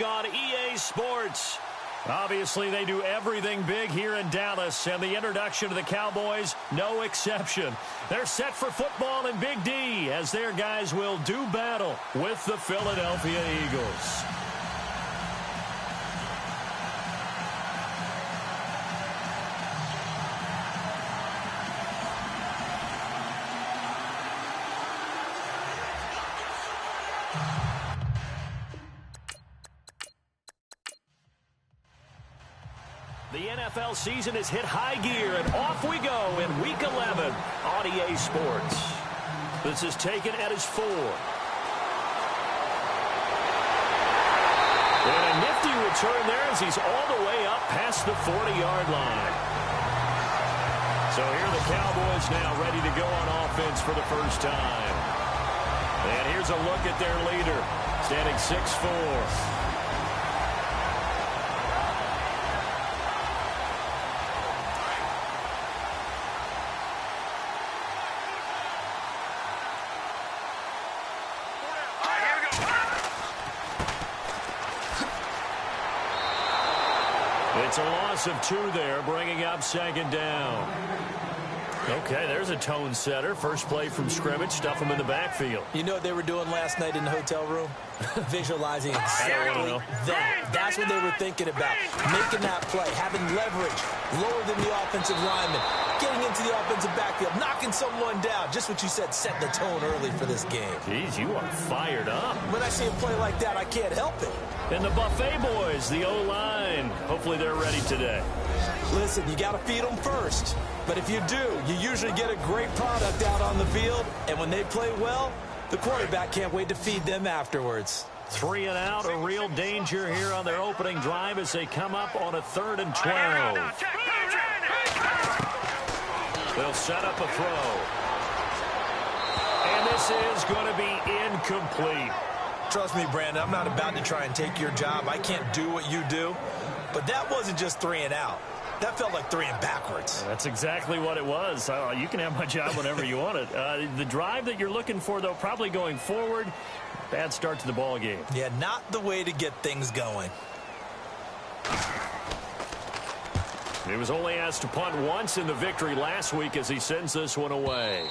big on EA Sports. Obviously, they do everything big here in Dallas, and the introduction to the Cowboys, no exception. They're set for football in Big D as their guys will do battle with the Philadelphia Eagles. The NFL season has hit high gear, and off we go in Week 11 on EA Sports. This is taken at his 4. And a nifty return there as he's all the way up past the 40-yard line. So here are the Cowboys now ready to go on offense for the first time. And here's a look at their leader, standing 6'4". It's a loss of 2 there, bringing up second down. Okay, there's a tone setter. First play from scrimmage, stuff them in the backfield. You know what they were doing last night in the hotel room? Visualizing exactly that. That's what they were thinking about. Making that play, having leverage, lower than the offensive lineman, getting into the offensive backfield, knocking someone down. Just what you said, set the tone early for this game. Jeez, you are fired up. When I see a play like that, I can't help it. And the Buffet boys, the O-line. Hopefully they're ready today. Listen, you got to feed them first. But if you do, you usually get a great product out on the field. And when they play well, the quarterback can't wait to feed them afterwards. 3 and out, a real danger here on their opening drive as they come up on a 3rd and 12. They'll set up a throw. And this is going to be incomplete. Trust me, Brandon, I'm not about to try and take your job. I can't do what you do. But that wasn't just 3 and out. That felt like 3 and backwards. That's exactly what it was. You can have my job whenever you want it. The drive that you're looking for, though, probably going forward. Bad start to the ball game. Yeah, not the way to get things going. He was only asked to punt once in the victory last week as he sends this one away.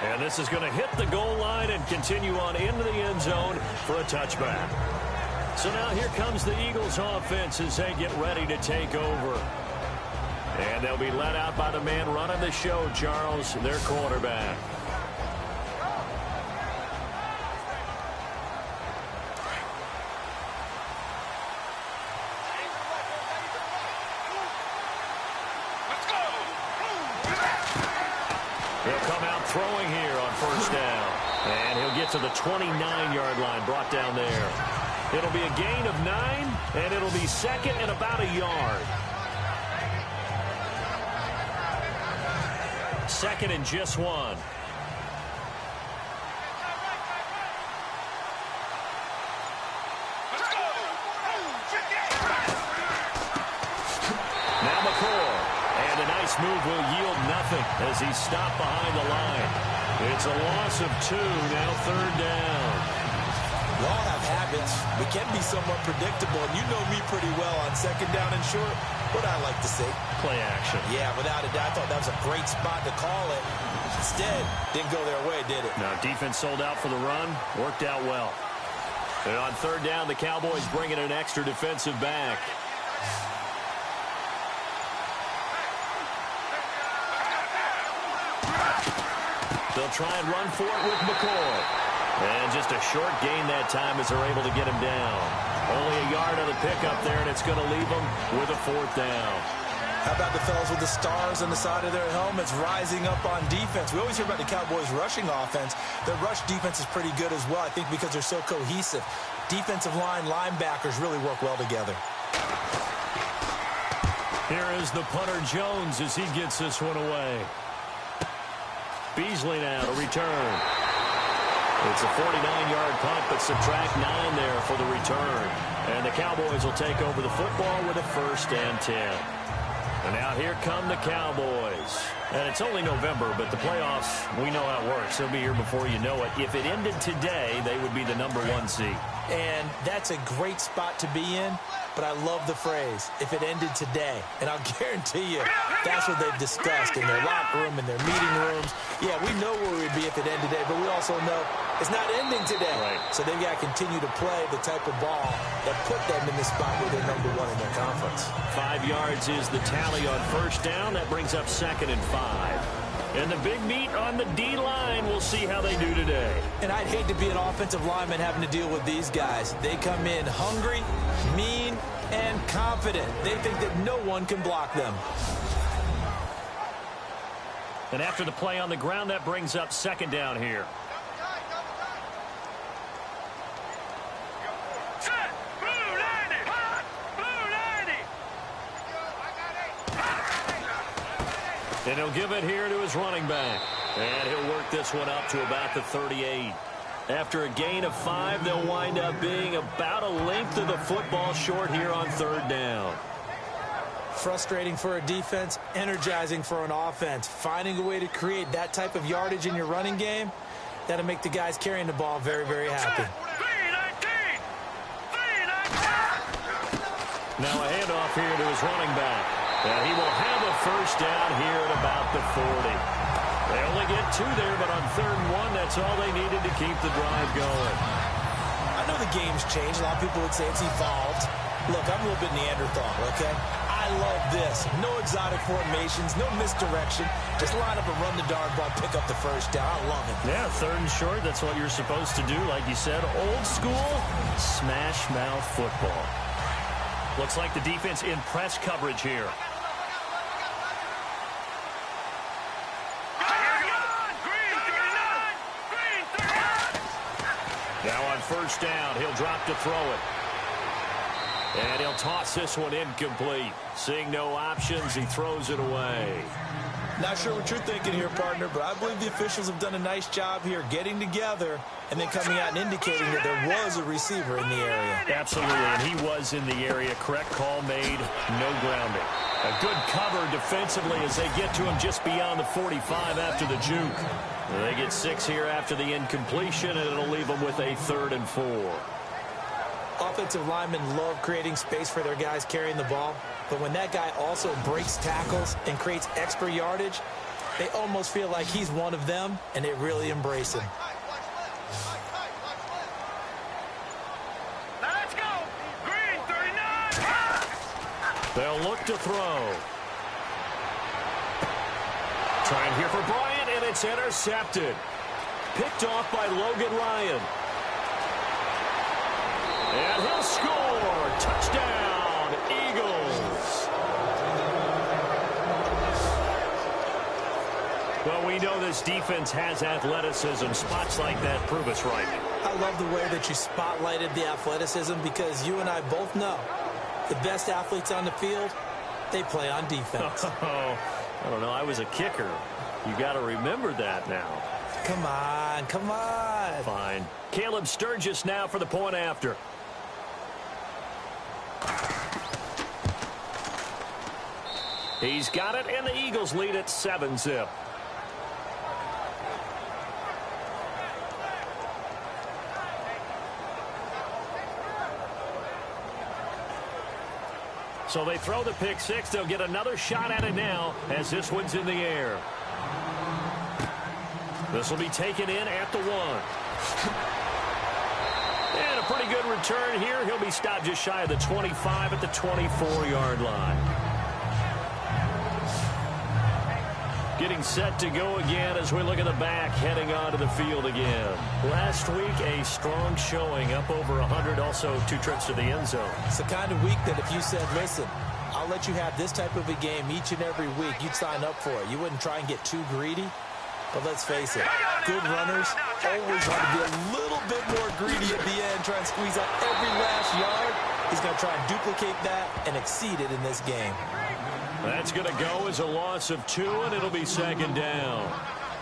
And this is going to hit the goal line and continue on into the end zone for a touchback. So now here comes the Eagles offense as they get ready to take over. And they'll be led out by the man running the show, Charles, their quarterback. He'll come out throwing here on first down. And he'll get to the 29-yard line, brought down there. It'll be a gain of 9, and it'll be second and about a yard. Second and just 1. Now McCoy. And a nice move will yield nothing as he's stopped behind the line. It's a loss of 2, now 3rd down. We all have habits. We can be somewhat predictable, and you know me pretty well on 2nd down and short. What I like to say? Play action. Yeah, without a doubt. I thought that was a great spot to call it. Instead, didn't go their way, did it? No, defense sold out for the run. Worked out well. And on 3rd down, the Cowboys bring in an extra defensive back. They'll try and run for it with McCoy. And just a short gain that time as they're able to get him down. Only a yard on the pickup there, and it's going to leave them with a 4th down. How about the fellas with the stars on the side of their helmets rising up on defense? We always hear about the Cowboys' rushing offense. Their rush defense is pretty good as well, I think, because they're so cohesive. Defensive line, linebackers really work well together. Here is the punter Jones as he gets this one away. Beasley now to return. It's a 49-yard punt, but subtract 9 there for the return. And the Cowboys will take over the football with a 1st and 10. And now here come the Cowboys. And it's only November, but the playoffs, we know how it works. They'll be here before you know it. If it ended today, they would be the #1 seed. And that's a great spot to be in, but I love the phrase, if it ended today. And I'll guarantee you, that's what they've discussed in their locker room, in their meeting rooms. Yeah, we know where we'd be if it ended today, but we also know it's not ending today. Right. So they've got to continue to play the type of ball that put them in the spot where they're #1 in their conference. 5 yards is the tally on first down. That brings up 2nd and 5. And the big meat on the D-line. We'll see how they do today. And I'd hate to be an offensive lineman having to deal with these guys. They come in hungry, mean, and confident. They think that no one can block them. And after the play on the ground, that brings up 2nd down here. And he'll give it here to his running back. And he'll work this one up to about the 38. After a gain of 5, they'll wind up being about a length of the football short here on 3rd down. Frustrating for a defense, energizing for an offense. Finding a way to create that type of yardage in your running game, that'll make the guys carrying the ball very, very happy. Now a handoff here to his running back. And he will have a first down here at about the 40. They only get 2 there, but on 3rd and 1, that's all they needed to keep the drive going. I know the game's changed. A lot of people would say it's evolved. Look, I'm a little bit Neanderthal, okay? I love this. No exotic formations, no misdirection. Just line up and run the darn ball, pick up the first down. I love it. Yeah, 3rd and short, that's what you're supposed to do. Like you said, old school, smash mouth football. Looks like the defense in press coverage here. Now on first down, he'll drop to throw it. And he'll toss this one incomplete. Seeing no options, he throws it away. Not sure what you're thinking here, partner, but I believe the officials have done a nice job here getting together and then coming out and indicating that there was a receiver in the area. Absolutely, and he was in the area. Correct call made, no grounding. A good cover defensively as they get to him just beyond the 45 after the juke. They get 6 here after the incompletion, and it'll leave them with a 3rd and 4. Offensive linemen love creating space for their guys carrying the ball, but when that guy also breaks tackles and creates extra yardage, they almost feel like he's one of them, and they really embrace him. Now let's go. Green, 39. They'll look to throw. Trying here for Bryant, and it's intercepted. Picked off by Logan Ryan. And he'll score. Touchdown, Eagles. Well, we know this defense has athleticism. Spots like that prove us right. I love the way that you spotlighted the athleticism because you and I both know the best athletes on the field, they play on defense. Oh, I don't know. I was a kicker. You got to remember that now. Come on, come on. Fine. Caleb Sturgis now for the point after. He's got it, and the Eagles lead at 7-zip. So they throw the pick six. They'll get another shot at it now as this one's in the air. This will be taken in at the 1. And a pretty good return here. He'll be stopped just shy of the 25 at the 24-yard line. Getting set to go again as we look at the back heading onto the field again. Last week, a strong showing, up over 100, also 2 trips to the end zone. It's the kind of week that if you said, listen, I'll let you have this type of a game each and every week, you'd sign up for it. You wouldn't try and get too greedy. But let's face it, good runners always want to be a little bit more greedy at the end, try and squeeze out every last yard. He's going to try and duplicate that and exceed it in this game. That's going to go as a loss of 2, and it'll be 2nd down.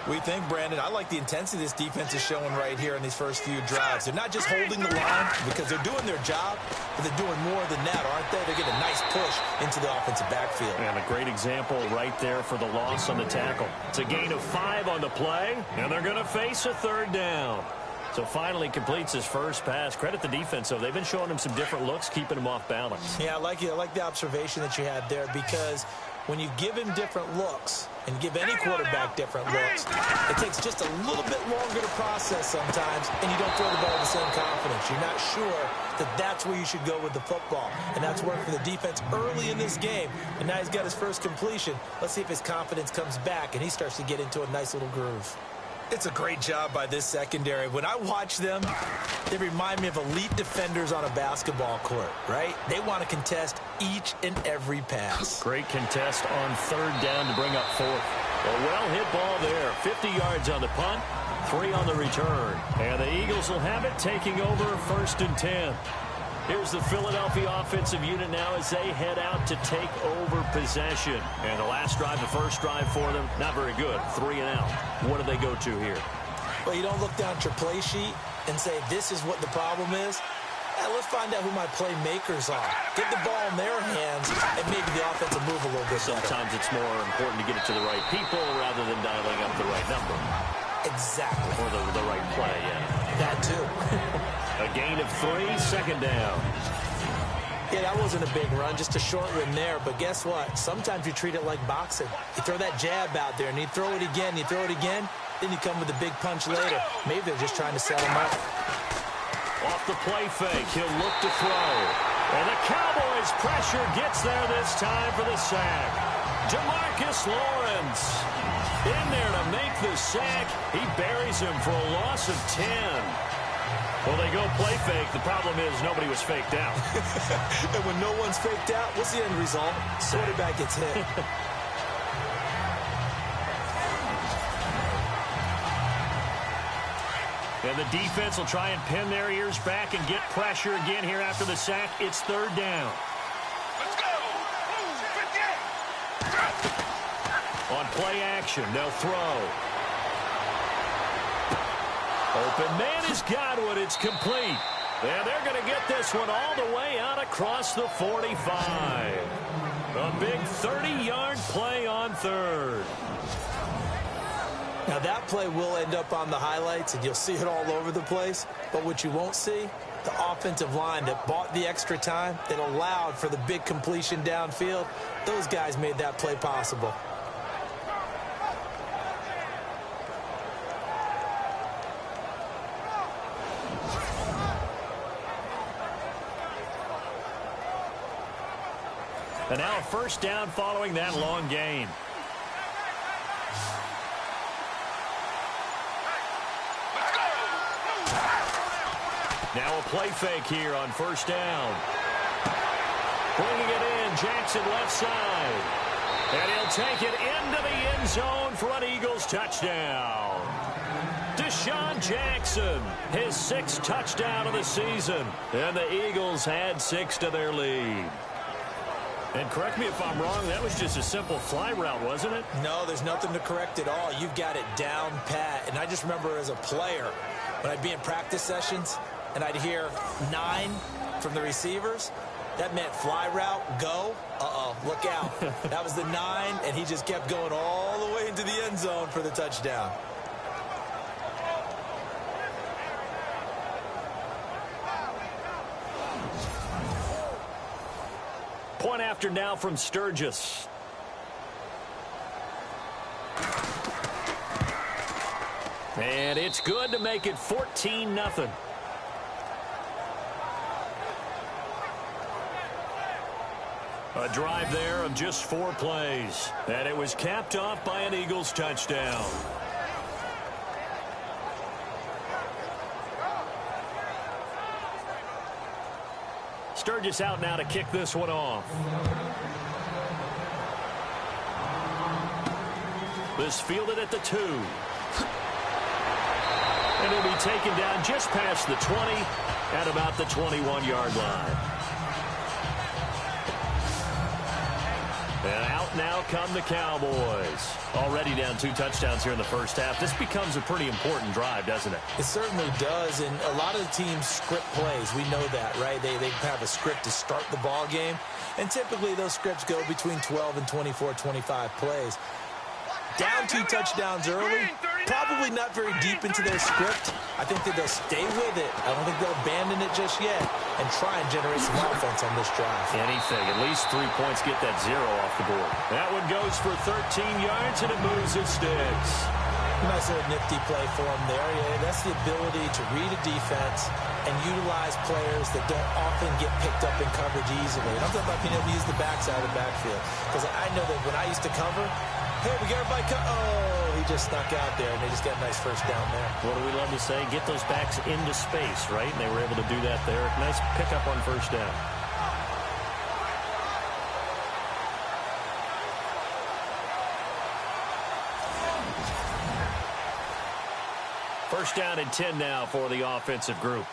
We think, Brandon. I like the intensity this defense is showing right here in these first few drives. They're not just holding the line because they're doing their job, but they're doing more than that, aren't they? They're getting a nice push into the offensive backfield. And a great example right there for the loss on the tackle. It's a gain of 5 on the play, and they're going to face a 3rd down. So finally completes his first pass. Credit the defense, though. They've been showing him some different looks, keeping him off balance. Yeah, I like it. I like the observation that you had there, because when you give him different looks and give any quarterback different looks, it takes just a little bit longer to process sometimes, and you don't throw the ball with the same confidence. You're not sure that that's where you should go with the football, and that's worked for the defense early in this game, and now he's got his first completion. Let's see if his confidence comes back and he starts to get into a nice little groove. It's a great job by this secondary. When I watch them, they remind me of elite defenders on a basketball court, right? They want to contest each and every pass. Great contest on 3rd down to bring up 4th. A well-hit ball there. 50 yards on the punt, 3 on the return. And the Eagles will have it, taking over 1st and 10. Here's the Philadelphia offensive unit now as they head out to take over possession. And the last drive, the first drive for them, not very good. 3 and out. What do they go to here? Well, you don't look down at your play sheet and say, this is what the problem is. Let's find out who my playmakers are. Get the ball in their hands, and maybe the offense will move a little bit better. Sometimes it's more important to get it to the right people rather than dialing up the right number. Exactly. Or the right play, yeah. That too. A gain of 3, 2nd down. Yeah, that wasn't a big run, just a short one there. But guess what? Sometimes you treat it like boxing. You throw that jab out there, and you throw it again, then you come with a big punch later. Maybe they're just trying to set him up. Off the play fake, he'll look to throw. And the Cowboys pressure gets there this time for the sack. Jamarcus Lawrence in there to make the sack. He buries him for a loss of 10. Well, they go play fake. The problem is nobody was faked out. And when no one's faked out, what's the end result? Quarterback gets hit. And the defense will try and pin their ears back and get pressure again here after the sack. It's 3rd down. Let's go. On play action, they'll throw. Open man has got one. It's complete. And they're going to get this one all the way out across the 45. A big 30-yard play on 3rd. Now, that play will end up on the highlights, and you'll see it all over the place. But what you won't see, the offensive line that bought the extra time, that allowed for the big completion downfield, those guys made that play possible. And now a 1st down following that long gain. Now a play fake here on 1st down. Bringing it in, Jackson left side. And he'll take it into the end zone for an Eagles touchdown. Deshaun Jackson, his 6th touchdown of the season. And the Eagles had 6 to their lead. And correct me if I'm wrong, that was just a simple fly route, wasn't it? No, there's nothing to correct at all. You've got it down pat. And I just remember as a player, when I'd be in practice sessions and I'd hear 9 from the receivers, that meant fly route, go. Uh-oh, look out. That was the 9, and he just kept going all the way into the end zone for the touchdown. Point after now from Sturgis. And it's good to make it 14-0. A drive there of just 4 plays. And it was capped off by an Eagles touchdown. Sturgis out now to kick this one off. This fielded at the 2. And it'll be taken down just past the 20 at about the 21-yard line. And out now come the Cowboys. Already down 2 touchdowns here in the first half. This becomes a pretty important drive, doesn't it? It certainly does, and a lot of the teams script plays. We know that, right? They have a script to start the ball game, and typically those scripts go between 12 and 24, 25 plays. Down 2 touchdowns early, probably not very deep into their script. I think that they'll stay with it. I don't think they'll abandon it just yet and try and generate some offense on this drive. Anything. At least 3 points, get that 0 off the board. That one goes for 13 yards, and it moves his sticks. Nice little nifty play for him there. Yeah, that's the ability to read a defense and utilize players that don't often get picked up in coverage easily. And I'm talking about being able to use the backside of the backfield. Because I know that when I used to cover, hey, we got everybody oh, he just snuck out there, and they just got a nice first down there. What do we love to say? Get those backs into space, right? And they were able to do that there. Nice pickup on first down. First down and 10 now for the offensive group.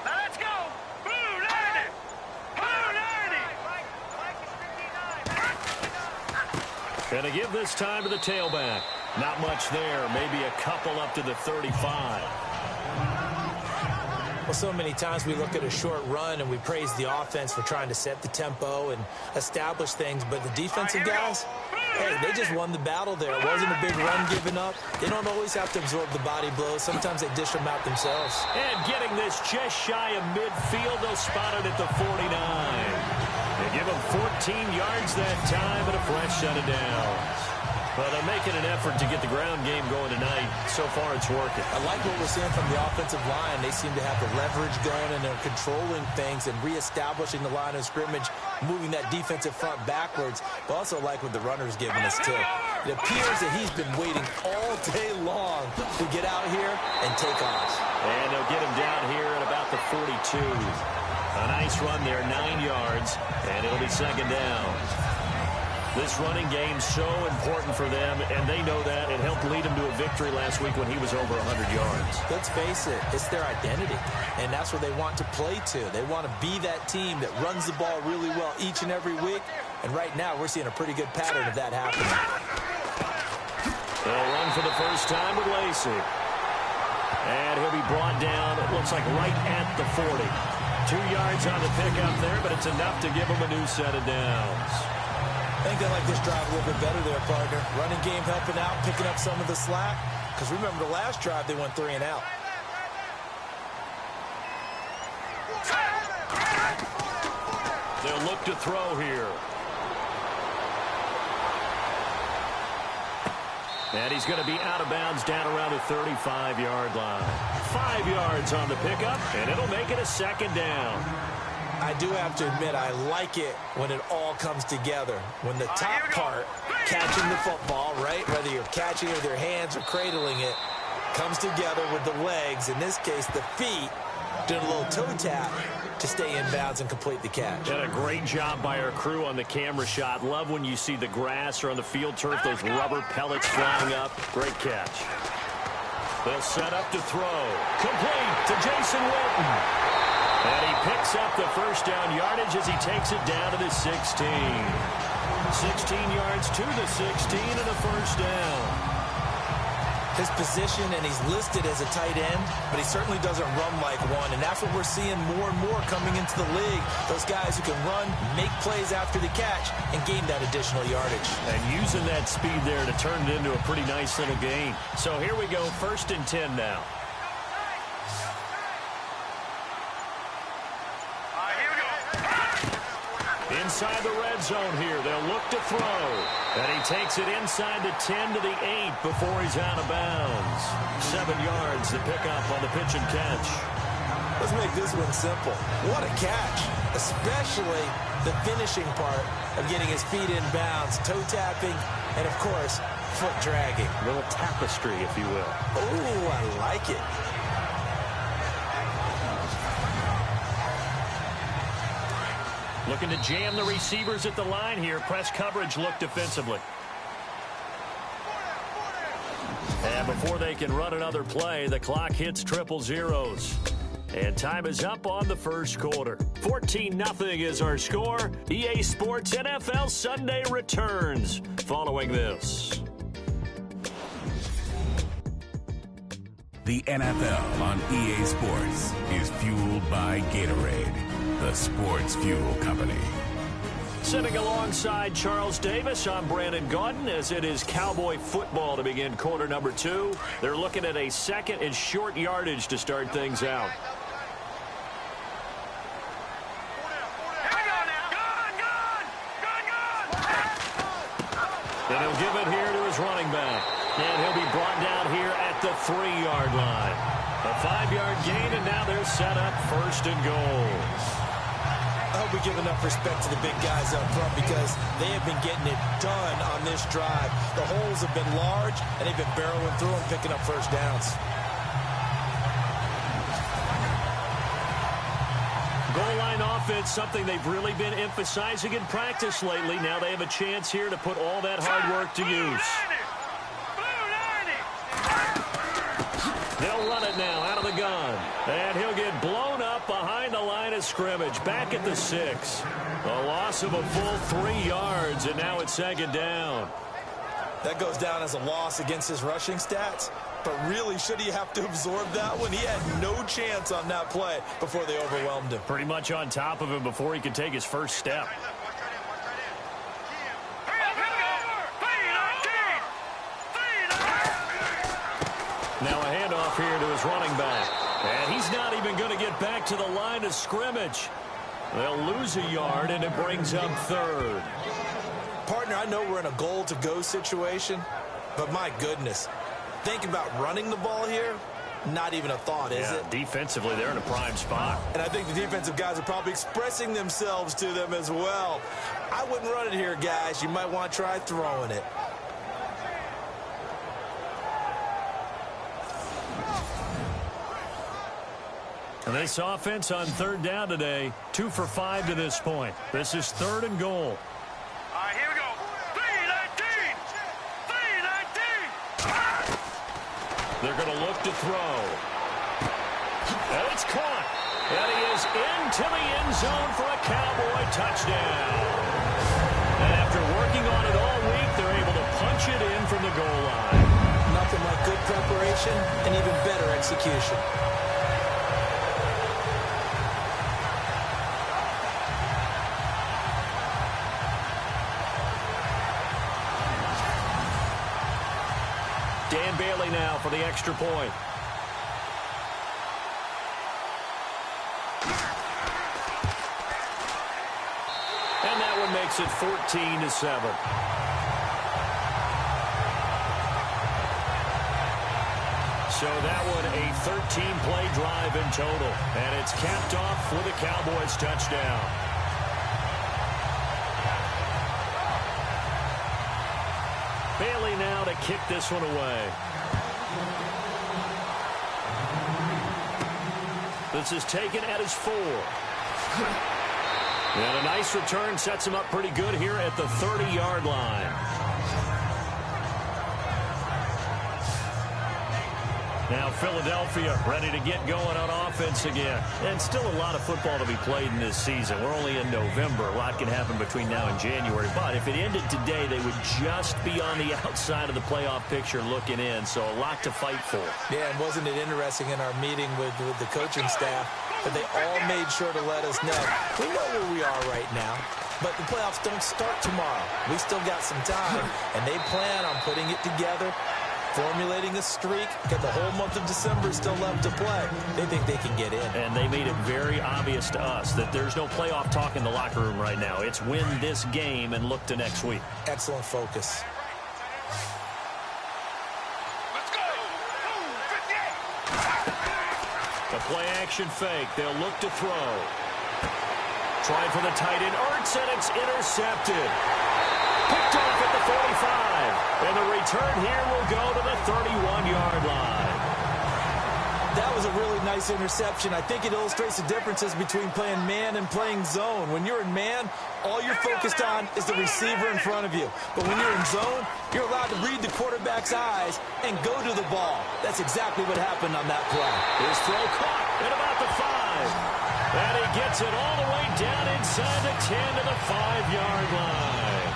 Let's go! Blue 90! Blue 90! Going to give this time to the tailback. Not much there. Maybe a couple up to the 35. Well, so many times we look at a short run and we praise the offense for trying to set the tempo and establish things, but the defensive guys, hey, they just won the battle there. It wasn't a big run given up. They don't always have to absorb the body blows. Sometimes they dish them out themselves. And getting this just shy of midfield, they'll spot it at the 49. They give them 14 yards that time and a fresh set of downs. Well, they're making an effort to get the ground game going tonight. So far, it's working. I like what we're seeing from the offensive line. They seem to have the leverage going, and they're controlling things and reestablishing the line of scrimmage, moving that defensive front backwards. But also like what the runner's giving us, too. It appears that he's been waiting all day long to get out here and take off. And they'll get him down here at about the 42. A nice run there, 9 yards, and it'll be second down. This running game's so important for them, and they know that. It helped lead them to a victory last week when he was over 100 yards. Let's face it, it's their identity, and that's what they want to play to. They want to be that team that runs the ball really well each and every week, and right now we're seeing a pretty good pattern of that happening. They'll run for the first time with Lacey. And he'll be brought down, it looks like right at the 40. 2 yards on the pickup there, but it's enough to give them a new set of downs. I think they like this drive a little bit better there, partner. Running game helping out, picking up some of the slack. Because remember, the last drive, they went 3 and out. They'll look to throw here. And he's going to be out of bounds down around the 35-yard line. 5 yards on the pickup, and it'll make it a second down. I do have to admit, I like it when it all comes together. When the top part, catching the football, right, whether you're catching it with your hands or cradling it, comes together with the legs, in this case the feet, doing a little toe tap to stay in bounds and complete the catch. Did a great job by our crew on the camera shot. Love when you see the grass or on the field turf, those rubber pellets flying up. Great catch. They'll set up to throw. Complete to Jason Witten. And he picks up the first down yardage as he takes it down to the 16. 16 yards to the 16 and a first down. His position, and he's listed as a tight end, but he certainly doesn't run like one, and that's what we're seeing more and more coming into the league. Those guys who can run, make plays after the catch, and gain that additional yardage. And using that speed there to turn it into a pretty nice little gain. So here we go, 1st and 10 now. Inside the red zone here. They'll look to throw. And he takes it inside the 10 to the 8 before he's out of bounds. 7 yards to pick up on the pitch and catch. Let's make this one simple. What a catch, especially the finishing part of getting his feet in bounds, toe tapping, and, of course, foot dragging. A little tapestry, if you will. Oh, I like it. Looking to jam the receivers at the line here. Press coverage look defensively. And before they can run another play, the clock hits triple zeros. And time is up on the first quarter. 14-0 is our score. EA Sports NFL Sunday returns following this. The NFL on EA Sports is fueled by Gatorade, the sports fuel company. Sitting alongside Charles Davis, I'm Brandon Gaudin, as it is Cowboy football to begin quarter number 2. They're looking at a second and short yardage to start things out. And he'll give it here to his running back. And he'll be brought down here at the 3-yard line. A 5-yard gain, and now they're set up first and goal. I hope we give enough respect to the big guys up front because they have been getting it done on this drive. The holes have been large, and they've been barreling through and picking up first downs. Goal line offense, something they've really been emphasizing in practice lately. Now they have a chance here to put all that hard work to use. They'll run it now out of the gun. And he'll get blown up behind the line of scrimmage. Back at the 6. A loss of a full 3 yards, and now it's second down. That goes down as a loss against his rushing stats. But really, should he have to absorb that one? He had no chance on that play before they overwhelmed him. Pretty much on top of him before he could take his first step. Now a handoff here to his running back. And he's not even going to get back to the line of scrimmage. They'll lose a yard, and it brings up third. Partner, I know we're in a goal-to-go situation, but my goodness, think about running the ball here. Not even a thought, is it? Defensively, they're in a prime spot. And I think the defensive guys are probably expressing themselves to them as well. I wouldn't run it here, guys. You might want to try throwing it. And this offense on third down today, 2 for 5 to this point. This is third and goal. All right, here we go. 3-19. 3-19. They're going to look to throw. And it's caught. And he is into the end zone for a Cowboy touchdown. And after working on it all week, they're able to punch it in from the goal line. Nothing like good preparation and even better execution. Dan Bailey now for the extra point. And that one makes it 14-7. So that one a 13-play drive in total. And it's capped off with a Cowboys touchdown. Bailey now to kick this one away. This is taken at his 4. And a nice return sets him up pretty good here at the 30-yard line. Now Philadelphia ready to get going on offense again. And still a lot of football to be played in this season. We're only in November. A lot can happen between now and January. But if it ended today, they would just be on the outside of the playoff picture looking in. So a lot to fight for. Yeah, and wasn't it interesting in our meeting with the coaching staff that they all made sure to let us know. We know where we are right now. But the playoffs don't start tomorrow. We still got some time. And they plan on putting it together, formulating a streak. Got the whole month of December still left to play. They think they can get in. And they made it very obvious to us that there's no playoff talk in the locker room right now. It's win this game and look to next week. Excellent focus. Let's go. 58. A play-action fake. They'll look to throw. Try for the tight end. Ertz, and it's intercepted. Picked off at the 45. And the return here will go to the 31-yard line. That was a really nice interception. I think it illustrates the differences between playing man and playing zone. When you're in man, all you're focused on is the receiver in front of you. But when you're in zone, you're allowed to read the quarterback's eyes and go to the ball. That's exactly what happened on that play. His throw caught. at about the 5. And he gets it all the way down inside the 10 to the 5-yard line.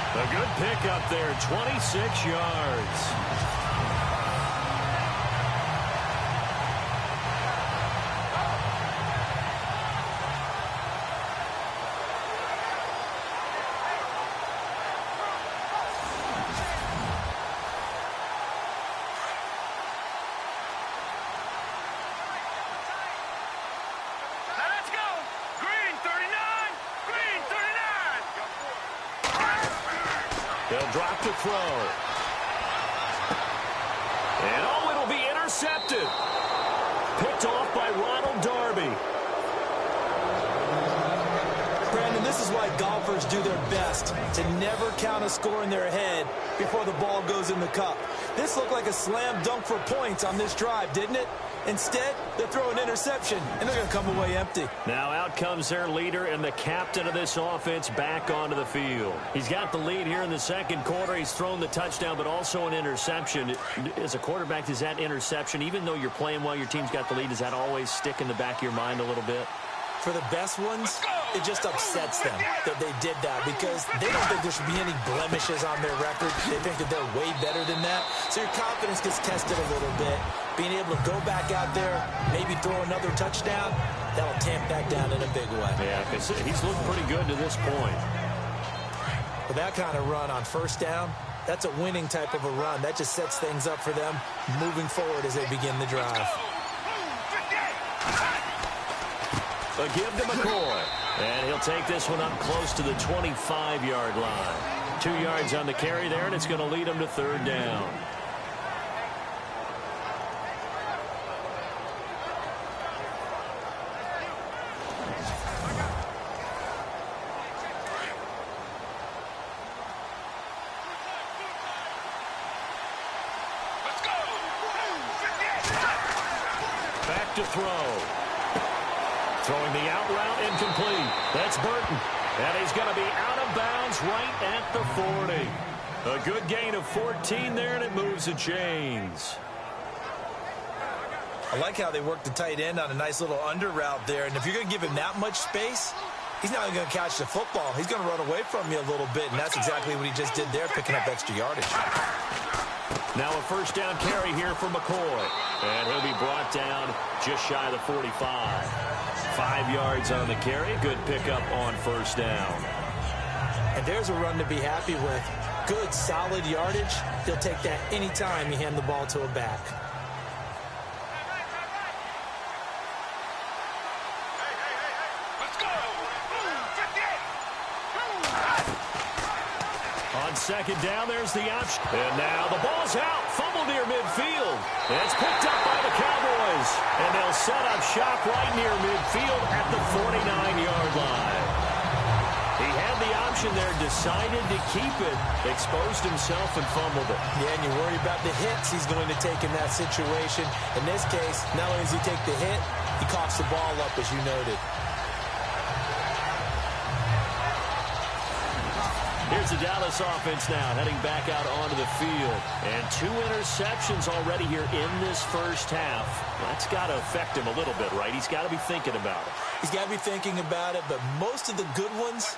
A good pickup there, 26 yards. They'll drop to throw. And oh, it'll be intercepted. Picked off by Ronald Darby. Brandon, this is why golfers do their best to never count a score in their head before the ball goes in the cup. This looked like a slam dunk for points on this drive, didn't it? Instead, they throw an interception, and they're going to come away empty. Now out comes their leader and the captain of this offense back onto the field. He's got the lead here in the second quarter. He's thrown the touchdown, but also an interception. As a quarterback, does that interception, even though you're playing while your team's got the lead, does that always stick in the back of your mind a little bit? For the best ones, it just upsets them that they did that because they don't think there should be any blemishes on their record. They think that they're way better than that. So your confidence gets tested a little bit. Being able to go back out there, maybe throw another touchdown, that'll tamp that down in a big way. Yeah, because he's looked pretty good to this point. With that kind of run on first down, that's a winning type of a run. That just sets things up for them moving forward as they begin the drive. A give to McCoy. And he'll take this one up close to the 25-yard line. 2 yards on the carry there, and it's going to lead him to third down. Back to throw. Throwing the out route incomplete. That's Burton. And he's going to be out of bounds right at the 40. A good gain of 14 there, and it moves the chains. I like how they work the tight end on a nice little under route there. And if you're going to give him that much space, he's not going to catch the football. He's going to run away from you a little bit, and that's exactly what he just did there, picking up extra yardage. Now a first down carry here for McCoy. And he'll be brought down just shy of the 45. 5 yards on the carry. Good pickup on first down. And there's a run to be happy with. Good, solid yardage. He'll take that anytime you hand the ball to a back. On second down, there's the option. And now the ball's out. Fumble near midfield. It's picked up by the Cowboys. And they'll set up shop right near midfield at the 49-yard line. He had the option there, decided to keep it, exposed himself and fumbled it. Yeah, and you worry about the hits he's going to take in that situation. In this case, not only does he take the hit, he coughs the ball up, as you noted. Here's the Dallas offense now, heading back out onto the field. And 2 interceptions already here in this first half. That's got to affect him a little bit, right? He's got to be thinking about it. He's got to be thinking about it, but most of the good ones,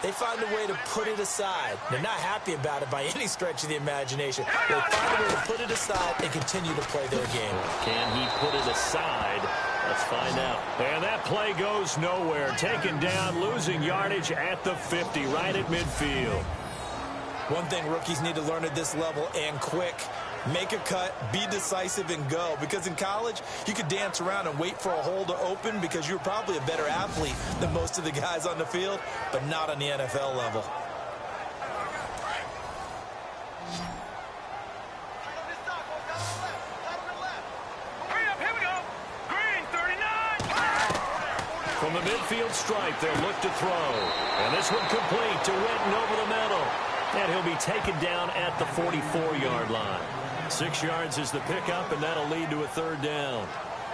they find a way to put it aside. They're not happy about it by any stretch of the imagination. They find a way to put it aside and continue to play their game. Can he put it aside? Let's find out. And that play goes nowhere. Taken down, losing yardage at the 50, right at midfield. One thing rookies need to learn at this level, and quick, make a cut, be decisive, and go. Because in college, you could dance around and wait for a hole to open because you're probably a better athlete than most of the guys on the field, but not on the NFL level. From the midfield stripe, they'll look to throw. And this one complete to Witten over the middle. And he'll be taken down at the 44-yard line. 6 yards is the pickup, and that'll lead to a third down.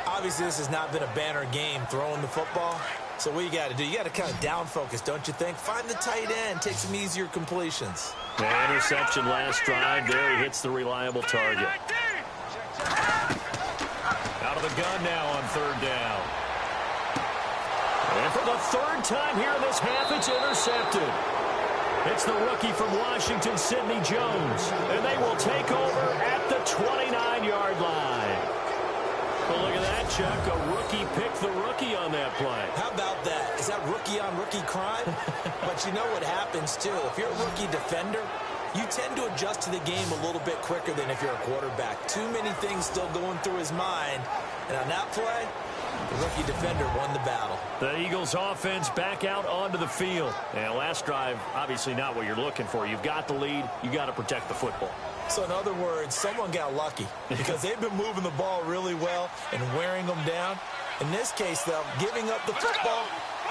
Obviously, this has not been a banner game throwing the football. So what you got to do, you got to kind of down focus, don't you think? Find the tight end, take some easier completions. And interception last drive. There he hits the reliable target. Out out of the gun now on third down. And for the third time here in this half, it's intercepted. It's the rookie from Washington, Sidney Jones. And they will take over at the 29-yard line. Well, look at that, Chuck. A rookie picked the rookie on that play. How about that? Is that rookie-on-rookie crime? But you know what happens, too. If you're a rookie defender, you tend to adjust to the game a little bit quicker than if you're a quarterback. Too many things still going through his mind. And on that play, the rookie defender won the battle. The Eagles offense back out onto the field. And last drive, obviously not what you're looking for. You've got the lead. You got to protect the football. So in other words, someone got lucky because they've been moving the ball really well and wearing them down. In this case, though, giving up the football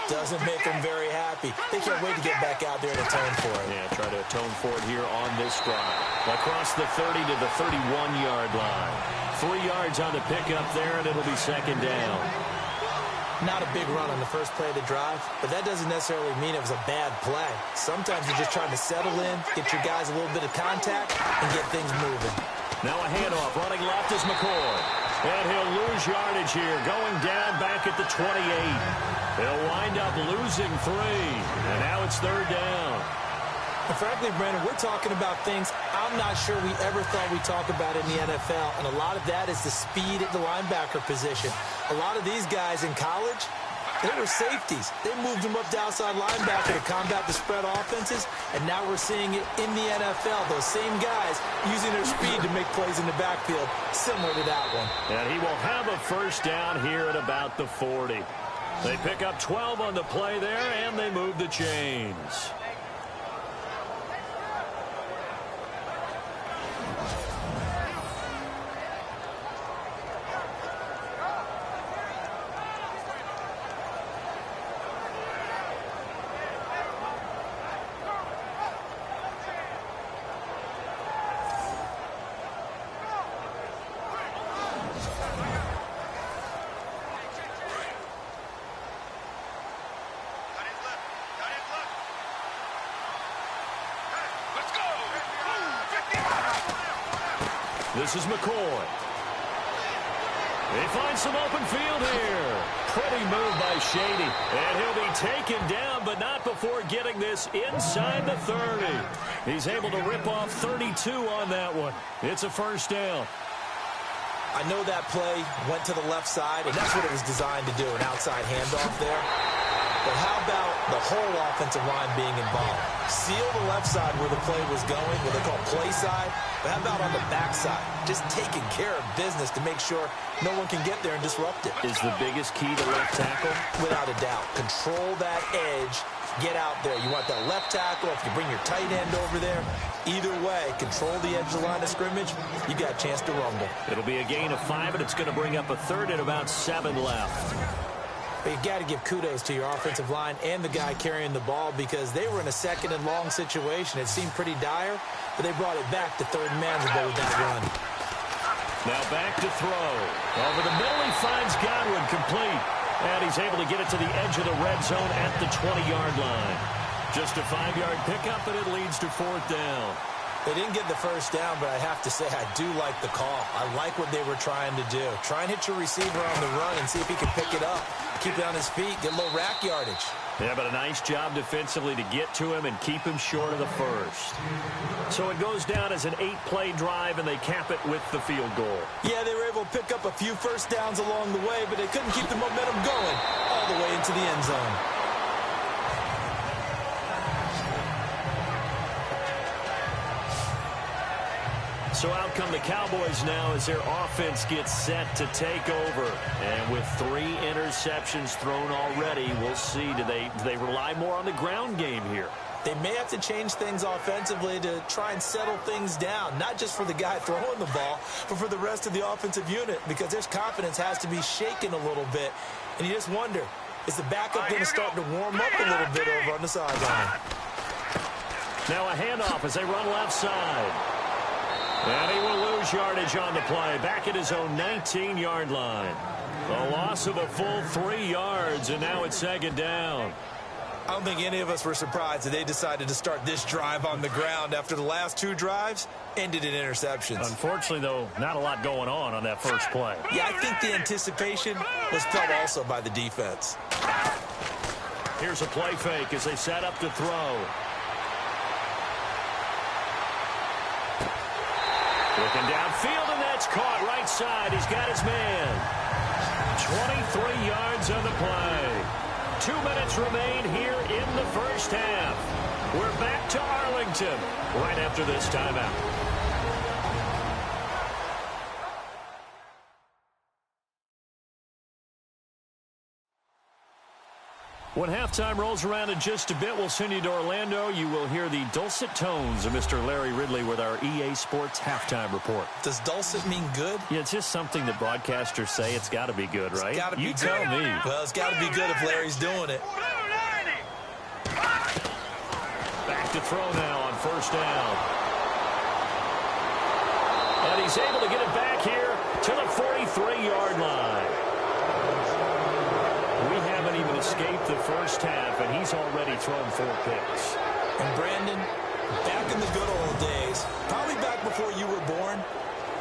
doesn't make them very happy. They can't wait to get back out there and atone for it. Yeah, try to atone for it here on this drive. Across the 30 to the 31-yard line. 3 yards on the pickup there, and it'll be second down. Not a big run on the first play of the drive, but that doesn't necessarily mean it was a bad play. Sometimes you're just trying to settle in, get your guys a little bit of contact, and get things moving. Now a handoff. Running left is McCoy. And he'll lose yardage here, going down back at the 28. He'll wind up losing 3. And now it's third down. And frankly, Brandon, we're talking about things I'm not sure we ever thought we'd talk about in the NFL. And a lot of that is the speed at the linebacker position. A lot of these guys in college, they were safeties. They moved them up to outside linebacker to combat the spread offenses. And now we're seeing it in the NFL. Those same guys using their speed to make plays in the backfield, similar to that one. And he will have a first down here at about the 40. They pick up 12 on the play there, and they move the chains. This is McCoy. He finds some open field here. Pretty move by Shady. And he'll be taken down, but not before getting this inside the 30. He's able to rip off 32 on that one. It's a first down. I know that play went to the left side, and that's what it was designed to do, an outside handoff there. But how about the whole offensive line being involved? Seal the left side where the play was going, what they call play side. But how about on the back side? Just taking care of business to make sure no one can get there and disrupt it. Is the biggest key to left tackle? Without a doubt. Control that edge. Get out there. You want that left tackle. If you bring your tight end over there, either way, control the edge of the line of scrimmage, you got a chance to rumble. It'll be a gain of 5, and it's going to bring up a third and about 7 left. But you got to give kudos to your offensive line and the guy carrying the ball because they were in a second and long situation. It seemed pretty dire, but they brought it back to third and manageable with that run. Now back to throw. Over the middle, he finds Godwin complete. And he's able to get it to the edge of the red zone at the 20-yard line. Just a 5-yard pickup, and it leads to fourth down. They didn't get the first down, but I have to say I do like the call. I like what they were trying to do. Try and hit your receiver on the run and see if he can pick it up. Keep it on his feet, get a little rack yardage. Yeah, but a nice job defensively to get to him and keep him short of the first. So it goes down as an 8-play drive, and they cap it with the field goal. Yeah, they were able to pick up a few first downs along the way, but they couldn't keep the momentum going all the way into the end zone. So out come the Cowboys now as their offense gets set to take over. And with 3 interceptions thrown already, we'll see. Do they rely more on the ground game here? They may have to change things offensively to try and settle things down, not just for the guy throwing the ball, but for the rest of the offensive unit, because their confidence has to be shaken a little bit. And you just wonder, is the backup going to start to warm up a little bit over on the sideline? Now a handoff as they run left side. And he will lose yardage on the play, back at his own 19-yard line. A loss of a full 3 yards, and now it's second down. I don't think any of us were surprised that they decided to start this drive on the ground after the last 2 drives ended in interceptions. Unfortunately, though, not a lot going on that first play. Yeah, I think the anticipation was felt also by the defense. Here's a play fake as they set up to throw. Looking downfield, and that's caught right side. He's got his man. 23 yards on the play. 2 minutes remain here in the first half. We're back to Arlington right after this timeout. When halftime rolls around in just a bit, we'll send you to Orlando. You will hear the dulcet tones of Mr. Larry Ridley with our EA Sports halftime report. Does dulcet mean good? Yeah, it's just something that broadcasters say. It's got to be good, right? It's gotta be you good. tell me. Well, it's got to be good if Larry's doing it. Back to throw now on first down. And he's able to get it back here to the 43-yard line. We haven't even escaped the first half, and he's already thrown 4 picks. And Brandon, back in the good old days, probably back before you were born,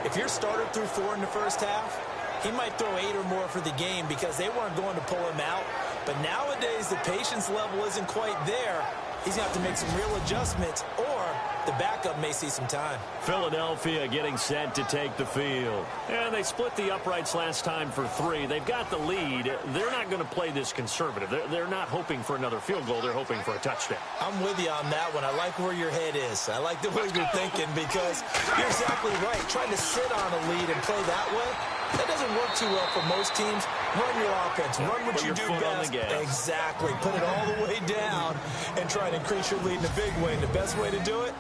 if your starter threw 4 in the first half, he might throw 8 or more for the game because they weren't going to pull him out. But nowadays, the patience level isn't quite there. He's going to have to make some real adjustments, or the backup may see some time. Philadelphia getting set to take the field. And they split the uprights last time for 3. They've got the lead. They're not going to play this conservative. They're not hoping for another field goal. They're hoping for a touchdown. I'm with you on that one. I like where your head is. I like the way you're thinking because you're exactly right. Trying to sit on a lead and play that way, that doesn't work too well for most teams. Run your offense. Run what you do best. Exactly. Put it all the way down and try and increase your lead in a big way. And the best way to do it,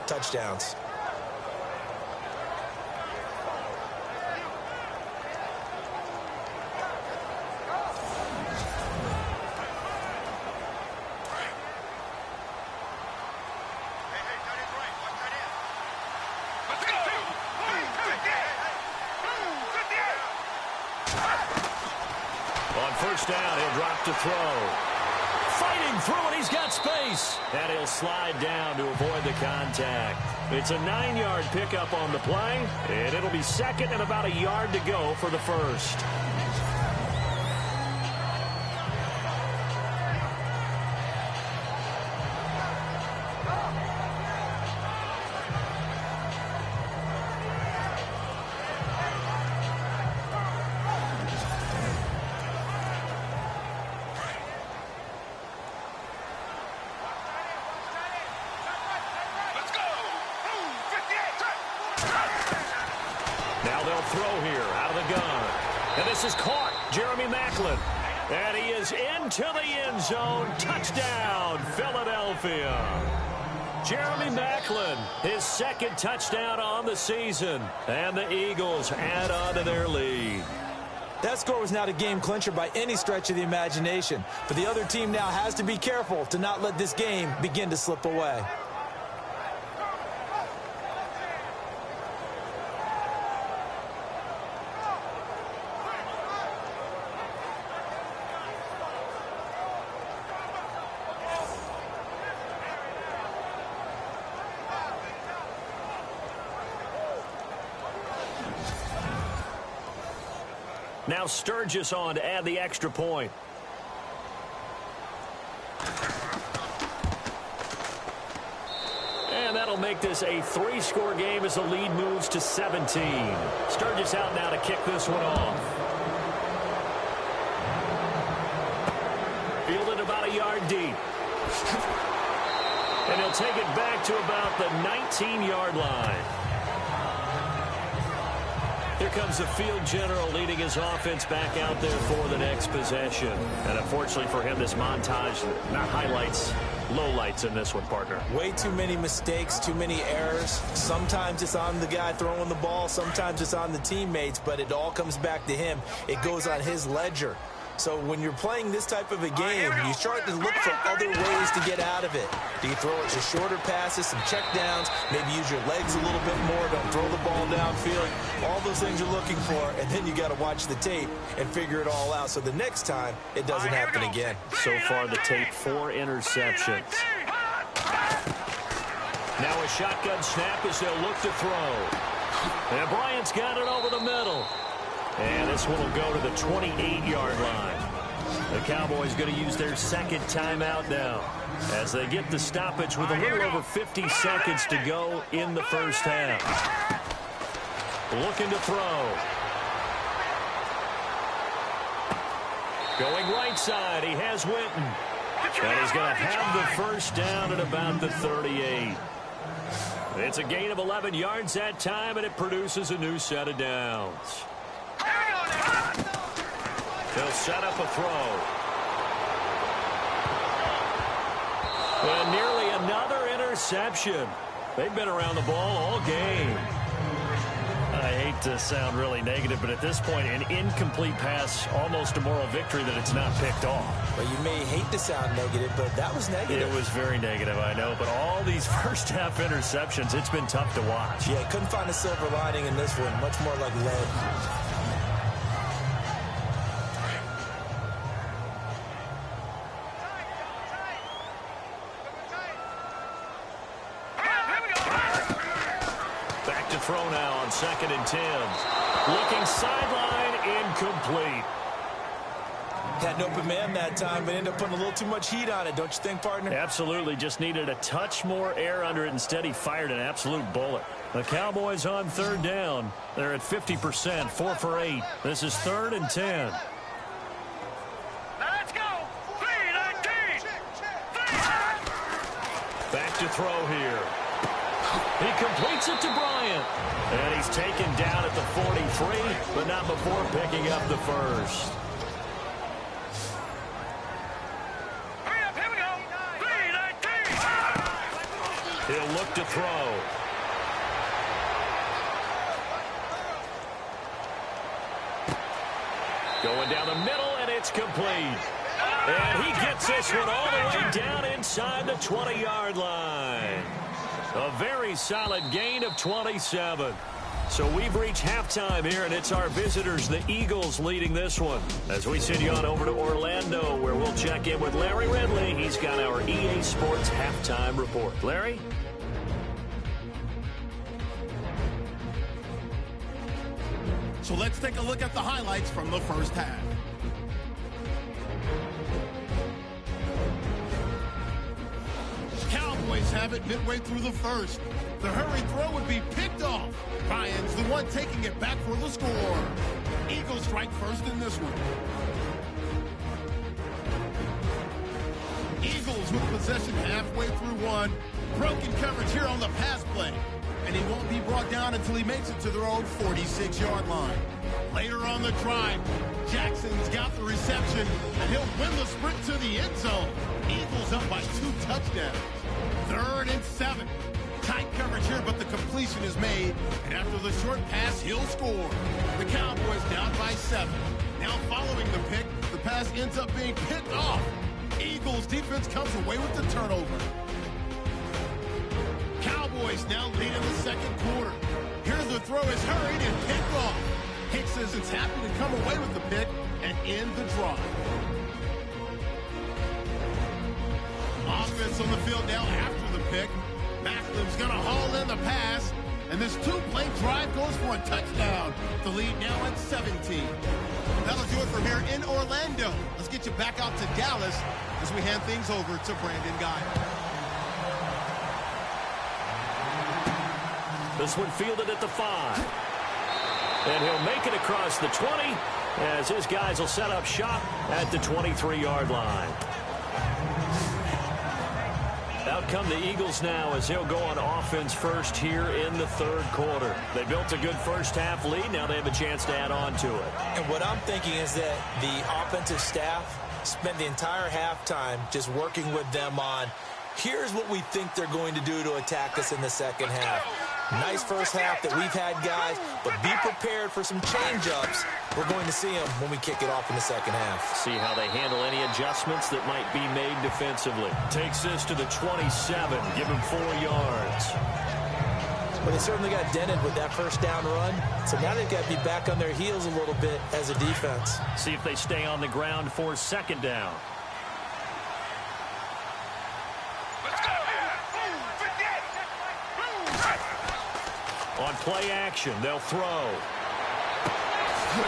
touchdowns. On first down, he'll drop to throw. Fighting through it, he's got space. And he'll slide down to avoid the contact. It's a 9-yard pickup on the play, and it'll be second and about a yard to go for the first. Now they'll throw here out of the gun. And this is caught. Jeremy Maclin. And he is into the end zone. Touchdown, Philadelphia. Jeremy Maclin, his second touchdown on the season. And the Eagles add on to their lead. That score was not a game clincher by any stretch of the imagination. But the other team now has to be careful to not let this game begin to slip away. Now Sturgis on to add the extra point. And that'll make this a 3-score game as the lead moves to 17. Sturgis out now to kick this one off. Fielded about a yard deep. And he'll take it back to about the 19-yard line. Here comes the field general leading his offense back out there for the next possession. And unfortunately for him, this montage, not highlights, lowlights in this one, partner. Way too many mistakes, too many errors. Sometimes it's on the guy throwing the ball. Sometimes it's on the teammates, but it all comes back to him. It goes on his ledger. So when you're playing this type of a game, you start to look for other ways to get out of it. Do you throw it to shorter passes, some check downs, maybe use your legs a little bit more, don't throw the ball downfield, all those things you're looking for, and then you got to watch the tape and figure it all out so the next time it doesn't happen again. So far the tape, 4 interceptions. Now a shotgun snap as they'll look to throw. And Bryant's got it over the middle. And this one will go to the 28-yard line. The Cowboys going to use their second timeout now as they get the stoppage with a little over 50 seconds to go in the first half. Looking to throw. Going right side, he has Winton. And he's going to have the first down at about the 38. It's a gain of 11 yards that time, and it produces a new set of downs. He'll set up a throw. And nearly another interception. They've been around the ball all game. I hate to sound really negative, but at this point, an incomplete pass, almost a moral victory that it's not picked off. Well, you may hate to sound negative, but that was negative. It was very negative, I know. But all these first-half interceptions, it's been tough to watch. Yeah, couldn't find a silver lining in this one. Much more like lead. Throw now on 2nd and 10. Looking sideline, incomplete. Had an open man that time, but ended up putting a little too much heat on it, don't you think, partner? Absolutely. Just needed a touch more air under it. Instead, he fired an absolute bullet. The Cowboys on 3rd down. They're at 50%, 4 for 8. This is 3rd and 10. Let's go. 3-19. Back to throw here. He completes it to Bryant. And he's taken down at the 43, but not before picking up the first. Hurry up, here we go. 3-19. He'll look to throw. Going down the middle, and it's complete. And he gets this one all the way down inside the 20-yard line. A very solid gain of 27. So we've reached halftime here, and it's our visitors, the Eagles, leading this one. As we send you on over to Orlando, where we'll check in with Larry Ridley. He's got our EA Sports halftime report. Larry? So let's take a look at the highlights from the first half. Cowboys have it midway through the first. The hurry throw would be picked off. Ryan's the one taking it back for the score. Eagles strike first in this one. Eagles with possession halfway through one. Broken coverage here on the pass play. And he won't be brought down until he makes it to their own 46-yard line. Later on the drive, Jackson's got the reception, and he'll win the sprint to the end zone. Eagles up by 2 touchdowns. 3rd and 7. Tight coverage here, but the completion is made. And after the short pass, he'll score. The Cowboys down by 7. Now following the pick, the pass ends up being picked off. Eagles defense comes away with the turnover. Cowboys now lead in the second quarter. Here the throw is hurried and picked off. Hicks isn't happy to come away with the pick and end the drive. Offense on the field now after the pick. Macklin's going to haul in the pass. And this 2-play drive goes for a touchdown. The lead now at 17. That'll do it from here in Orlando. Let's get you back out to Dallas as we hand things over to Brandon Guy. This one fielded at the 5. And he'll make it across the 20 as his guys will set up shop at the 23-yard line. Out come the Eagles now as he'll go on offense first here in the third quarter. They built a good first half lead. Now they have a chance to add on to it. And what I'm thinking is that the offensive staff spent the entire halftime just working with them on, here's what we think they're going to do to attack us in the second half. Nice first half that we've had, guys, but be prepared for some change-ups. We're going to see them when we kick it off in the second half. See how they handle any adjustments that might be made defensively. Takes this to the 27, give him 4 yards. Well, they certainly got dented with that first down run, so now they've got to be back on their heels a little bit as a defense. See if they stay on the ground for second down. On play action, they'll throw.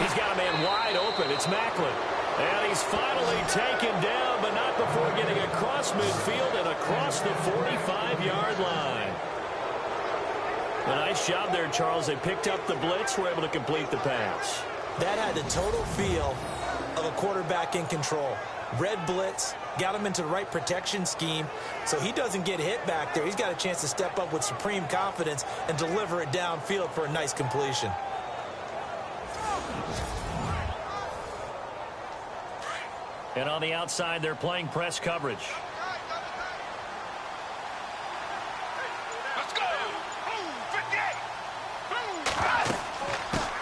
He's got a man wide open. It's Macklin. And he's finally taken down, but not before getting across midfield and across the 45-yard line. A nice job there, Charles. They picked up the blitz, were able to complete the pass. That had the total feel of a quarterback in control. Red blitz, got him into the right protection scheme, so he doesn't get hit back there. He's got a chance to step up with supreme confidence and deliver it downfield for a nice completion. And on the outside, they're playing press coverage. Let's go. 58.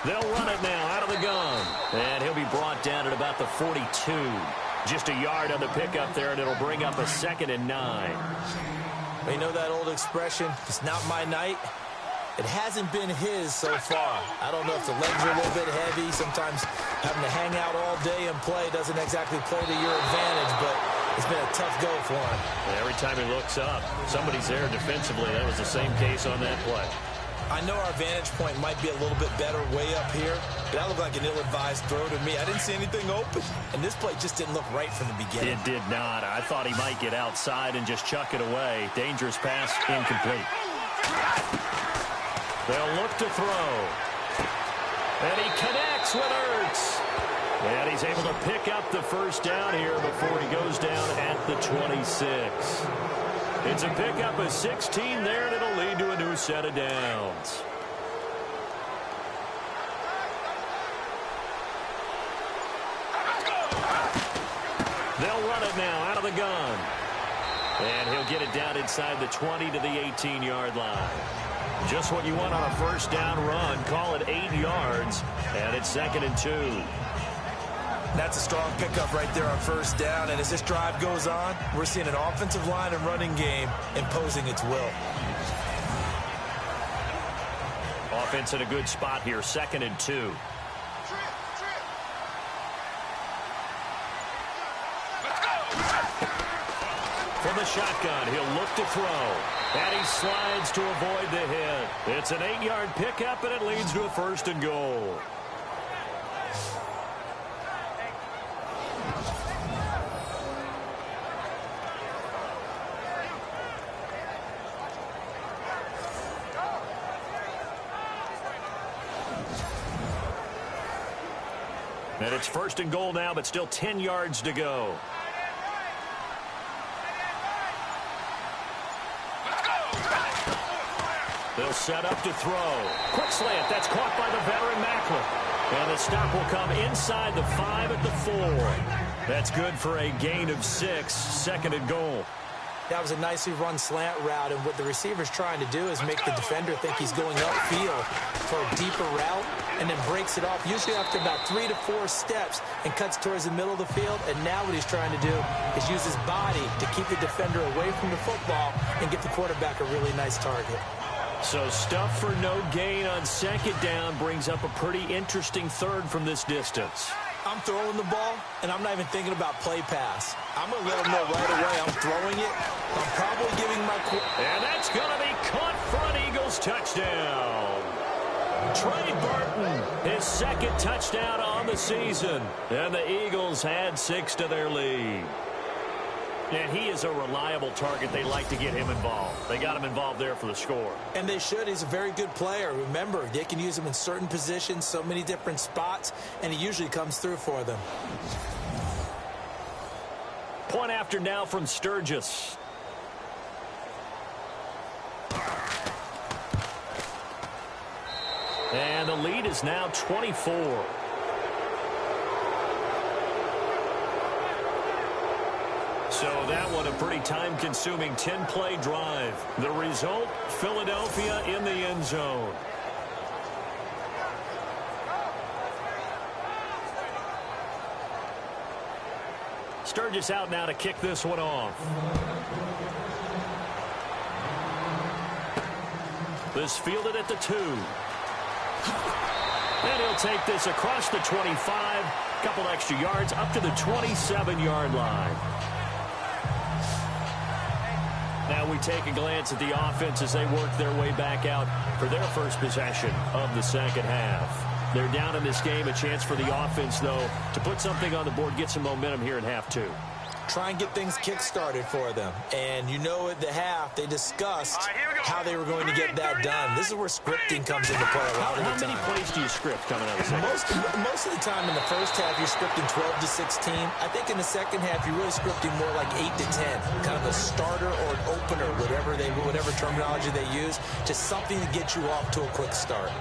They'll run it now out of the gun. And he'll be brought down at about the 42. Just a yard on the pickup there, and it'll bring up a 2nd and 9. You know that old expression, it's not my night? It hasn't been his so far. I don't know if the legs are a little bit heavy. Sometimes having to hang out all day and play doesn't exactly play to your advantage, but it's been a tough go for him. Every time he looks up, somebody's there defensively. That was the same case on that play. I know our vantage point might be a little bit better way up here, but that looked like an ill-advised throw to me. I didn't see anything open, and this play just didn't look right from the beginning. It did not. I thought he might get outside and just chuck it away. Dangerous pass, incomplete. They'll look to throw. And he connects with Ertz. And he's able to pick up the first down here before he goes down at the 26. It's a pickup of 16 there, and it'll lead to a new set of downs. They'll run it now out of the gun. And he'll get it down inside the 20 to the 18-yard line. Just what you want on a first down run. Call it 8 yards, and it's 2nd and 2. That's a strong pickup right there on first down, and as this drive goes on, we're seeing an offensive line and running game imposing its will. Offense in a good spot here, 2nd and 2. From the shotgun, he'll look to throw. And he slides to avoid the hit. It's an 8-yard pickup, and it leads to a 1st and goal. And it's 1st and goal now, but still 10 yards to go. They'll set up to throw. Quick slant. That's caught by the veteran Macklin. And the stop will come inside the 5 at the 4. That's good for a gain of 6. 2nd and goal. That was a nicely run slant route, and what the receiver's trying to do is make the defender think he's going upfield for a deeper route and then breaks it off, usually after about 3 to 4 steps, and cuts towards the middle of the field. And now what he's trying to do is use his body to keep the defender away from the football and give the quarterback a really nice target. So stuff for no gain on 2nd down brings up a pretty interesting 3rd from this distance. I'm throwing the ball, and I'm not even thinking about play pass. I'm going to let him know right away I'm throwing it. I'm probably giving my... And that's going to be caught for an Eagles touchdown. Trey Burton, his 2nd touchdown on the season. And the Eagles add 6 to their lead. And he is a reliable target. They like to get him involved. They got him involved there for the score. And they should. He's a very good player. Remember, they can use him in certain positions, so many different spots, and he usually comes through for them. Point after now from Sturgis. And the lead is now 24. So that one a pretty time-consuming 10-play drive. The result, Philadelphia in the end zone. Sturgis out now to kick this one off. This fielded at the 2. And he'll take this across the 25. Couple extra yards up to the 27-yard line. Now we take a glance at the offense as they work their way back out for their first possession of the second half. They're down in this game. A chance for the offense, though, to put something on the board, get some momentum here in half 2. Try and get things kick-started for them. And you know at the half, they discussed how they were going to get that done. This is where scripting comes into play a lot of the time. How many plays do you script coming out of the second? Most of the time in the first half, you're scripting 12 to 16. I think in the second half, you're really scripting more like 8 to 10. Kind of a starter or an opener, whatever terminology they use. Just something to get you off to a quick start.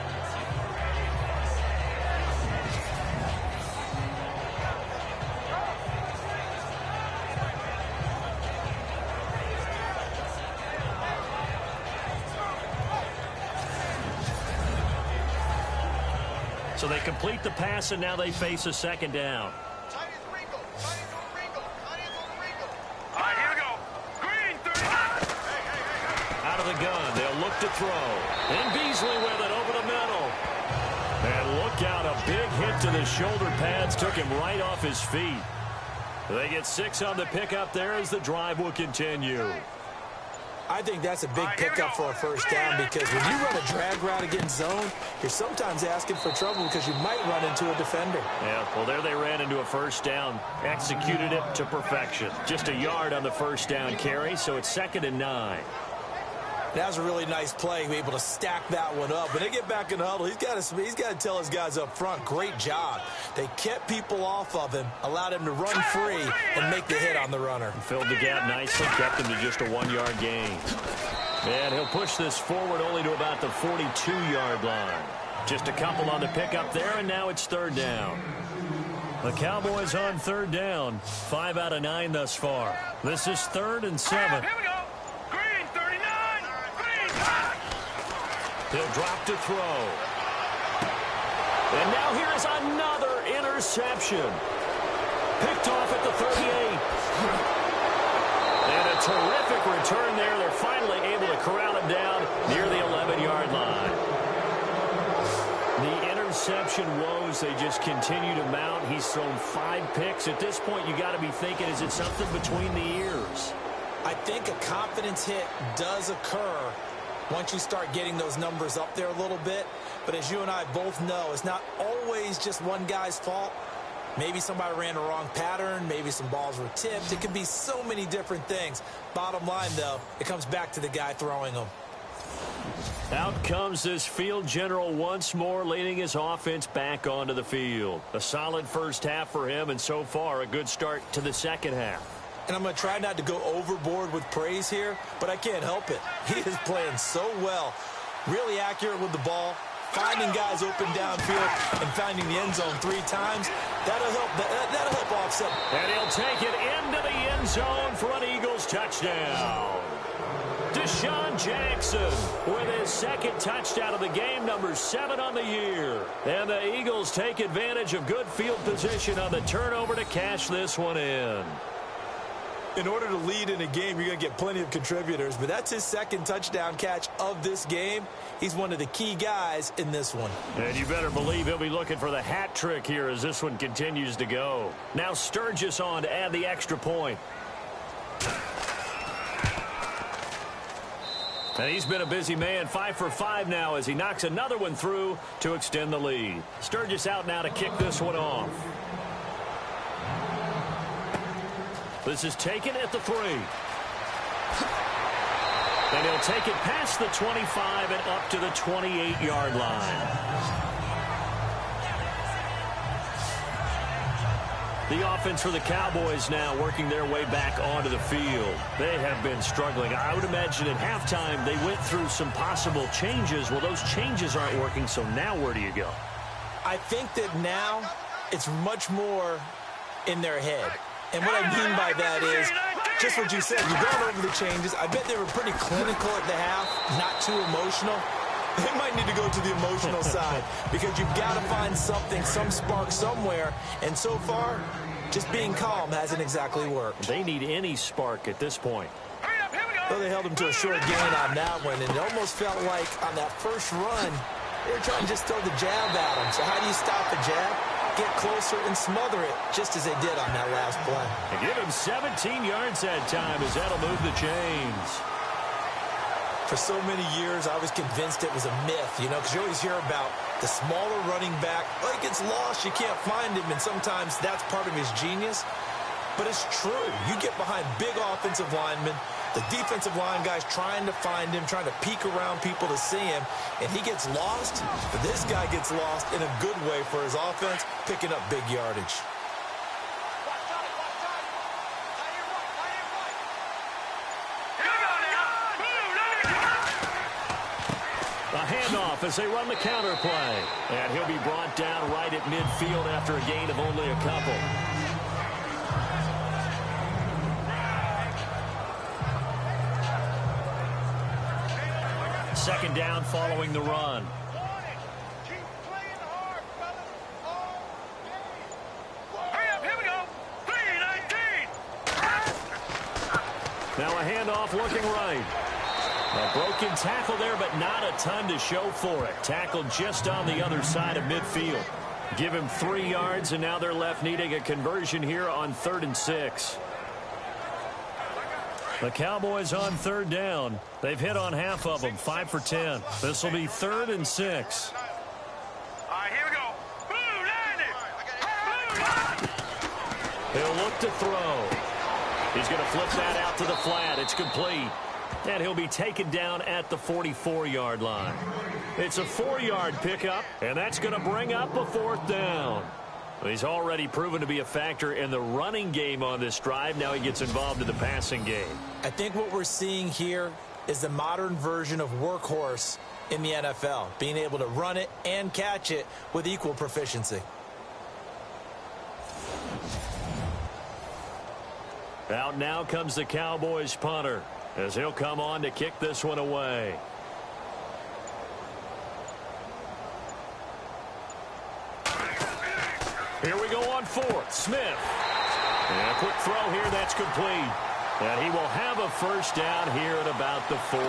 So they complete the pass, and now they face a second down. Out of the gun, they'll look to throw. And Beasley with it over the middle. And look out, a big hit to the shoulder pads took him right off his feet. They get 6 on the pickup there as the drive will continue. I think that's a big pickup for a first down because when you run a drag route against zone, you're sometimes asking for trouble because you might run into a defender. Yeah, well, there they ran into a first down. Executed it to perfection. Just a yard on the first down carry, so it's 2nd and 9. That was a really nice play, be able to stack that one up. When they get back in the huddle, he's got to tell his guys up front, great job. They kept people off of him, allowed him to run free, and make the hit on the runner. Filled the gap nicely, kept him to just a 1-yard gain. And he'll push this forward only to about the 42-yard line. Just a couple on the pickup there, and now it's 3rd down. The Cowboys on 3rd down, 5 out of 9 thus far. This is 3rd and 7. He'll drop to throw. And now here is another interception. Picked off at the 38. And a terrific return there. They're finally able to corral it down near the 11-yard line. The interception woes, they just continue to mount. He's thrown 5 picks. At this point, you got to be thinking, is it something between the ears? I think a confidence hit does occur once you start getting those numbers up there a little bit. But as you and I both know, it's not always just one guy's fault. Maybe somebody ran a wrong pattern. Maybe some balls were tipped. It could be so many different things. Bottom line, though, it comes back to the guy throwing them. Out comes this field general once more, leading his offense back onto the field. A solid first half for him, and so far a good start to the second half. And I'm going to try not to go overboard with praise here, but I can't help it. He is playing so well. Really accurate with the ball, finding guys open downfield, and finding the end zone 3 times. That'll help offset. And he'll take it into the end zone for an Eagles touchdown. Deshaun Jackson with his 2nd touchdown of the game, number 7 on the year. And the Eagles take advantage of good field position on the turnover to cash this one in. In order to lead in a game, you're going to get plenty of contributors, but that's his 2nd touchdown catch of this game. He's one of the key guys in this one. And you better believe he'll be looking for the hat trick here as this one continues to go. Now Sturgis on to add the extra point. And he's been a busy man, 5 for 5 now as he knocks another one through to extend the lead. Sturgis out now to kick this one off. This is taken at the 3. And he'll take it past the 25 and up to the 28-yard line. The offense for the Cowboys now working their way back onto the field. They have been struggling. I would imagine at halftime they went through some possible changes. Well, those changes aren't working, so now where do you go? I think that now it's much more in their head. And what I mean by that is Just what you said, you're going over the changes. I bet they were pretty clinical at the half, not too emotional. They might need to go to the emotional side because you've got to find something, some spark somewhere. And so far, just being calm hasn't exactly worked. They need any spark at this point. Well, they held him to a short gain on that one, and it almost felt like on that first run, they were trying to just throw the jab at him. So how do you stop a jab? Get closer and smother it, just as they did on that last play. And give him 17 yards that time as that'll move the chains. For so many years, I was convinced it was a myth, you know, because you always hear about the smaller running back. Oh, he gets lost, you can't find him, and sometimes that's part of his genius. But it's true. You get behind big offensive linemen, the defensive line guys trying to find him, trying to peek around people to see him, and he gets lost. But this guy gets lost in a good way for his offense, picking up big yardage. A handoff as they run the counter play. And he'll be brought down right at midfield after a gain of only a couple. Second down following the run. Keep playing hard, fellas. All game. Hurry up, here we go. 3-19. Now a handoff looking right. A broken tackle there, but not a ton to show for it. Tackled just on the other side of midfield. Give him 3 yards, and now they're left needing a conversion here on 3rd and 6. The Cowboys on 3rd down. They've hit on half of them, 5 for 10. This will be 3rd and 6. All right, here we go. He'll look to throw. He's going to flip that out to the flat. It's complete. And he'll be taken down at the 44-yard line. It's a 4-yard pickup, and that's going to bring up a 4th down. He's already proven to be a factor in the running game on this drive. Now he gets involved in the passing game. I think what we're seeing here is the modern version of workhorse in the NFL, being able to run it and catch it with equal proficiency. Out now comes the Cowboys punter as he'll come on to kick this one away. Here we go on 4th. Smith. And a quick throw here. That's complete. And he will have a 1st down here at about the 40.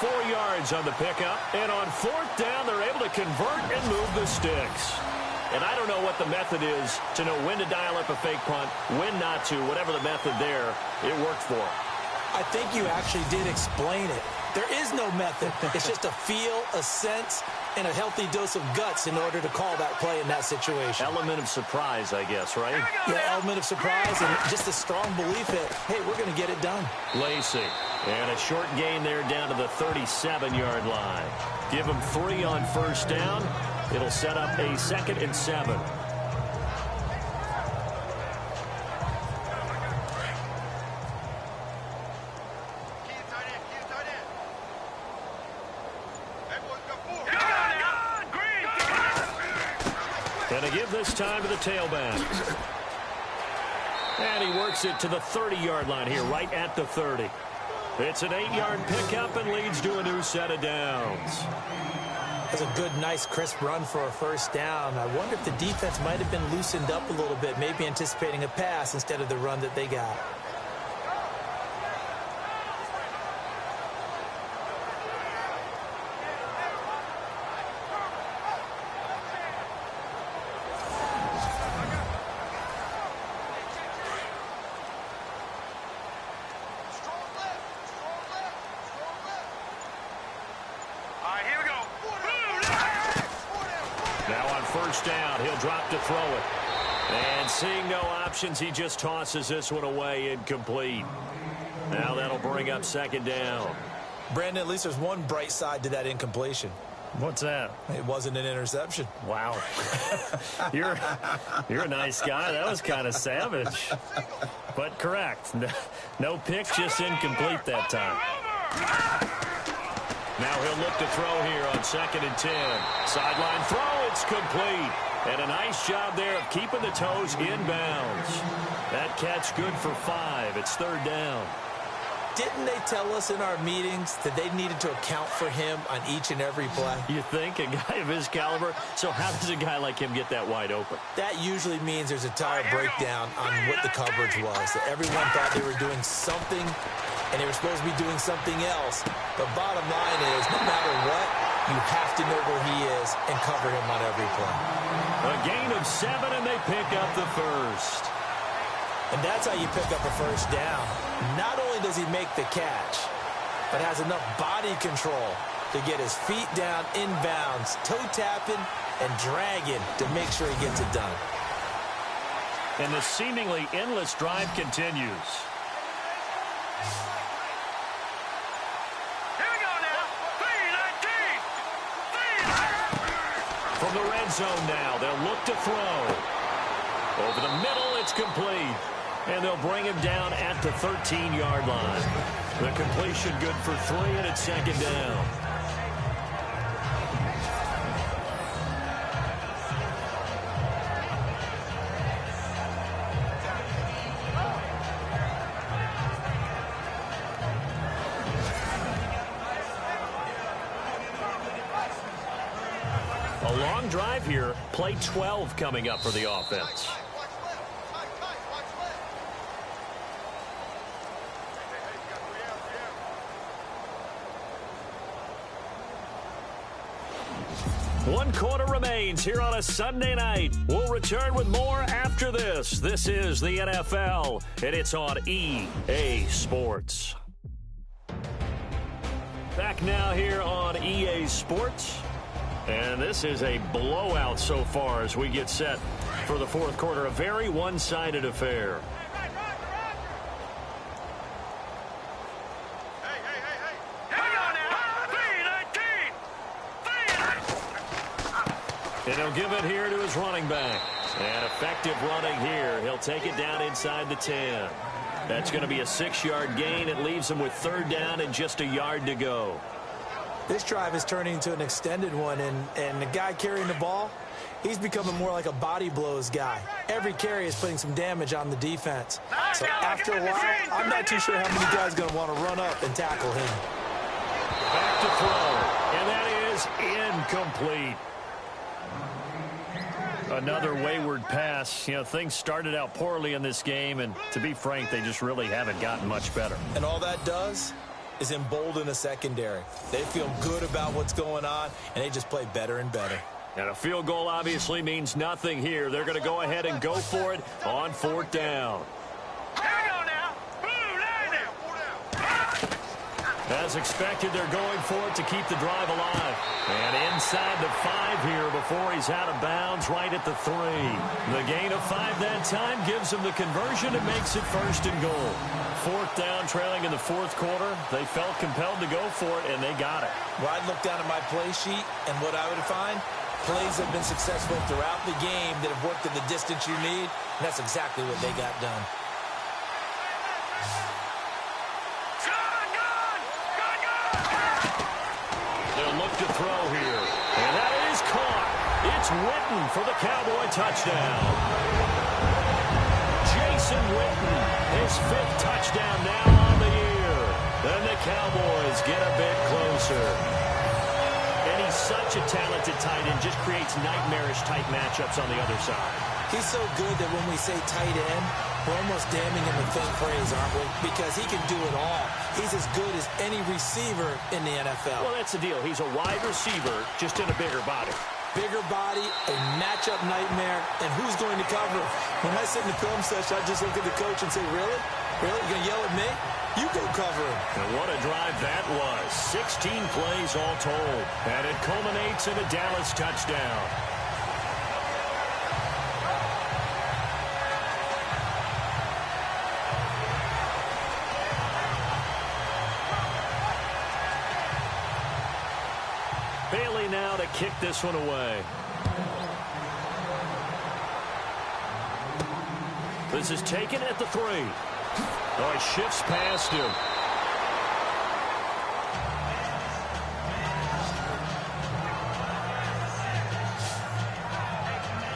4 yards on the pickup. And on 4th down, they're able to convert and move the sticks. And I don't know what the method is to know when to dial up a fake punt, when not to. Whatever the method there, it worked for him. I think you actually did explain it. There is no method. It's just a feel, a sense, and a healthy dose of guts in order to call that play in that situation. Element of surprise, I guess, right? Yeah, element of surprise and just a strong belief that, hey, we're going to get it done. Lacey. And a short gain there down to the 37-yard line. Give him 3 on 1st down. It'll set up a 2nd and 7. And to give this time to the tailback. And he works it to the 30-yard line here, right at the 30. It's an 8-yard pickup and leads to a new set of downs. That's a good, nice, crisp run for a 1st down. I wonder if the defense might have been loosened up a little bit, maybe anticipating a pass instead of the run that they got. Down, he'll drop to throw it. And seeing no options, he just tosses this one away, incomplete. Now that'll bring up 2nd down. Brandon, at least there's one bright side to that incompletion. What's that? It wasn't an interception. Wow. You're a nice guy. That was kind of savage. But correct. No pick, just incomplete that time. Now he'll look to throw here on 2nd and 10. Sideline throw, it's complete. And a nice job there of keeping the toes in bounds. That catch good for 5. It's 3rd down. Didn't they tell us in our meetings that they needed to account for him on each and every play? You think? A guy of his caliber? So how does a guy like him get that wide open? That usually means there's a tire breakdown on what the coverage was. That everyone thought they were doing something, and they were supposed to be doing something else. But bottom line is, no matter what, you have to know where he is and cover him on every play. A gain of 7, and they pick up the first. And that's how you pick up a first down. Not only does he make the catch, but has enough body control to get his feet down inbounds, toe tapping and dragging to make sure he gets it done. And the seemingly endless drive continues. Here we go now. 3-19. From the red zone now, they'll look to throw. Over the middle, it's complete. And they'll bring him down at the 13-yard line. The completion good for 3, and it's 2nd down. A long drive here. Play 12 coming up for the offense. One quarter remains here on a Sunday night. We'll return with more after this. This is the NFL, and it's on EA Sports. Back now here on EA Sports. And this is a blowout so far as we get set for the 4th quarter. A very one-sided affair. And he'll give it here to his running back. And effective running here. He'll take it down inside the 10. That's going to be a 6-yard gain. It leaves him with 3rd down and just a yard to go. This drive is turning into an extended one, and the guy carrying the ball, he's becoming more like a body blows guy. Every carry is putting some damage on the defense. So after a while, I'm not too sure how many guys are going to want to run up and tackle him. Back to throw. And that is incomplete. Another wayward pass. You know, things started out poorly in this game, and to be frank, they just really haven't gotten much better. And all that does is embolden the secondary. They feel good about what's going on, and they just play better and better. And a field goal obviously means nothing here. They're going to go ahead and go for it on 4th down. As expected, they're going for it to keep the drive alive. And inside the 5 here before he's out of bounds, right at the 3. The gain of 5 that time gives him the conversion and makes it 1st and goal. 4th down, trailing in the 4th quarter. They felt compelled to go for it, and they got it. Well, I'd look down at my play sheet, and what I would find, plays have been successful throughout the game that have worked at the distance you need, and that's exactly what they got done. They'll look to throw here. And that is caught. It's Witten for the Cowboy touchdown. Jason Witten, his 5th touchdown now on the year. And the Cowboys get a bit closer. And he's such a talented tight end, just creates nightmarish-type matchups on the other side. He's so good that when we say tight end, we're almost damning him with thin praise, aren't we? Because he can do it all. He's as good as any receiver in the NFL. Well, that's the deal. He's a wide receiver, just in a bigger body. Bigger body, a matchup nightmare, and who's going to cover? When I sit in the film session, I just look at the coach and say, really? Really? You going to yell at me? You go cover him. And what a drive that was. 16 plays all told. And it culminates in a Dallas touchdown. Bailey now to kick this one away. This is taken at the 3. Oh, he shifts past him.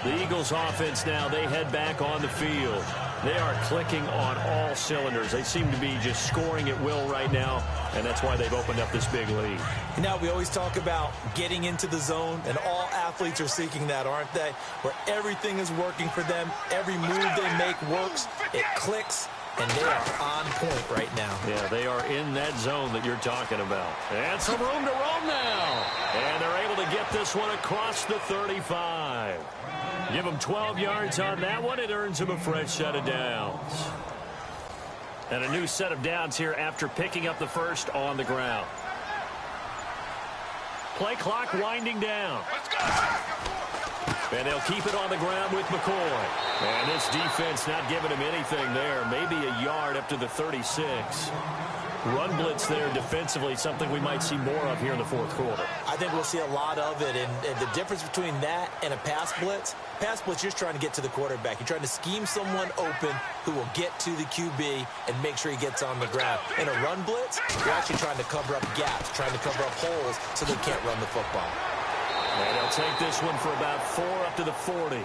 The Eagles offense now, they head back on the field. They are clicking on all cylinders. They seem to be just scoring at will right now, and that's why they've opened up this big lead. Now, we always talk about getting into the zone, and all athletes are seeking that, aren't they? Where everything is working for them. Every move they make works. It clicks, and they are on point right now. Yeah, they are in that zone that you're talking about. And some room to roam now. And they're able to get this one across the 35. Give them 12 yards on that one. It earns them a fresh set of downs. And a new set of downs here after picking up the first on the ground. Play clock winding down. And they'll keep it on the ground with McCoy. And this defense not giving him anything there. Maybe a yard up to the 36. Run blitz there defensively, something we might see more of here in the fourth quarter. I think we'll see a lot of it. And the difference between that and a pass blitz, you're just trying to get to the quarterback. You're trying to scheme someone open who will get to the QB and make sure he gets on the ground. In a run blitz, you're actually trying to cover up gaps, trying to cover up holes so they can't run the football. And they'll take this one for about 4 up to the 40.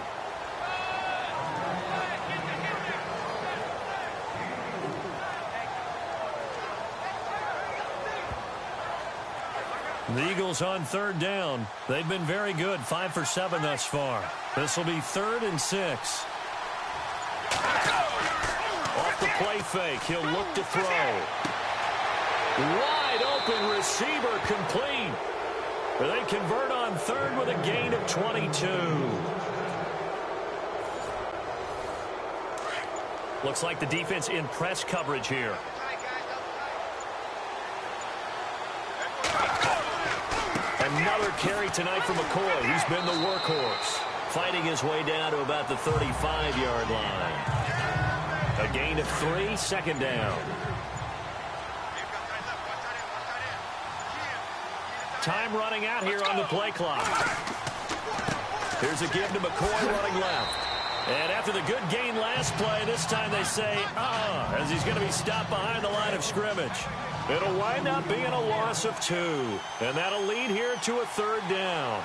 The Eagles on third down. They've been very good, 5 for 7 thus far. This will be 3rd and 6. Off the play fake, he'll look to throw. Wide open receiver complete. They convert on 3rd with a gain of 22. Looks like the defense in press coverage here. Another carry tonight from McCoy. He's been the workhorse. Fighting his way down to about the 35-yard line. A gain of 3, second down. Time running out here on the play clock. Here's a give to McCoy running left. And after the good gain last play, this time they say, as he's going to be stopped behind the line of scrimmage. It'll wind up being a loss of 2. And that'll lead here to a 3rd down.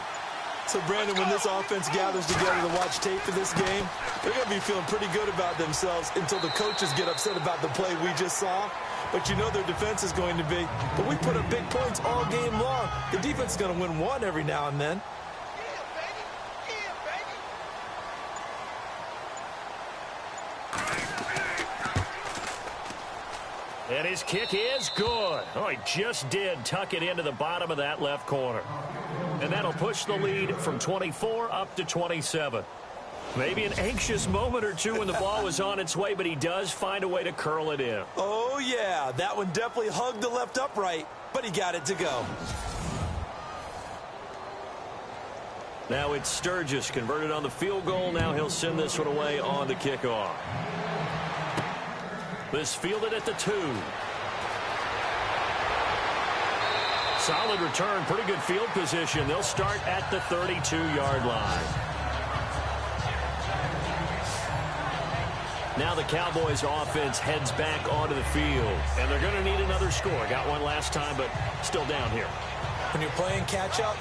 So, Brandon, when this offense gathers together to watch tape for this game, they're going to be feeling pretty good about themselves until the coaches get upset about the play we just saw. But you know their defense is going to be. But we put up big points all game long. The defense is going to win one every now and then. And his kick is good. Oh, he just did tuck it into the bottom of that left corner. And that'll push the lead from 24 up to 27. Maybe an anxious moment or two when the ball was on its way, but he does find a way to curl it in. Oh, yeah. That one definitely hugged the left upright, but he got it to go. Now it's Sturgis converted on the field goal. Now he'll send this one away on the kickoff. This fielded at the 2. Solid return, pretty good field position. They'll start at the 32-yard line. Now the Cowboys offense heads back onto the field. And they're going to need another score. Got one last time, but still down here. When you're playing catch-up,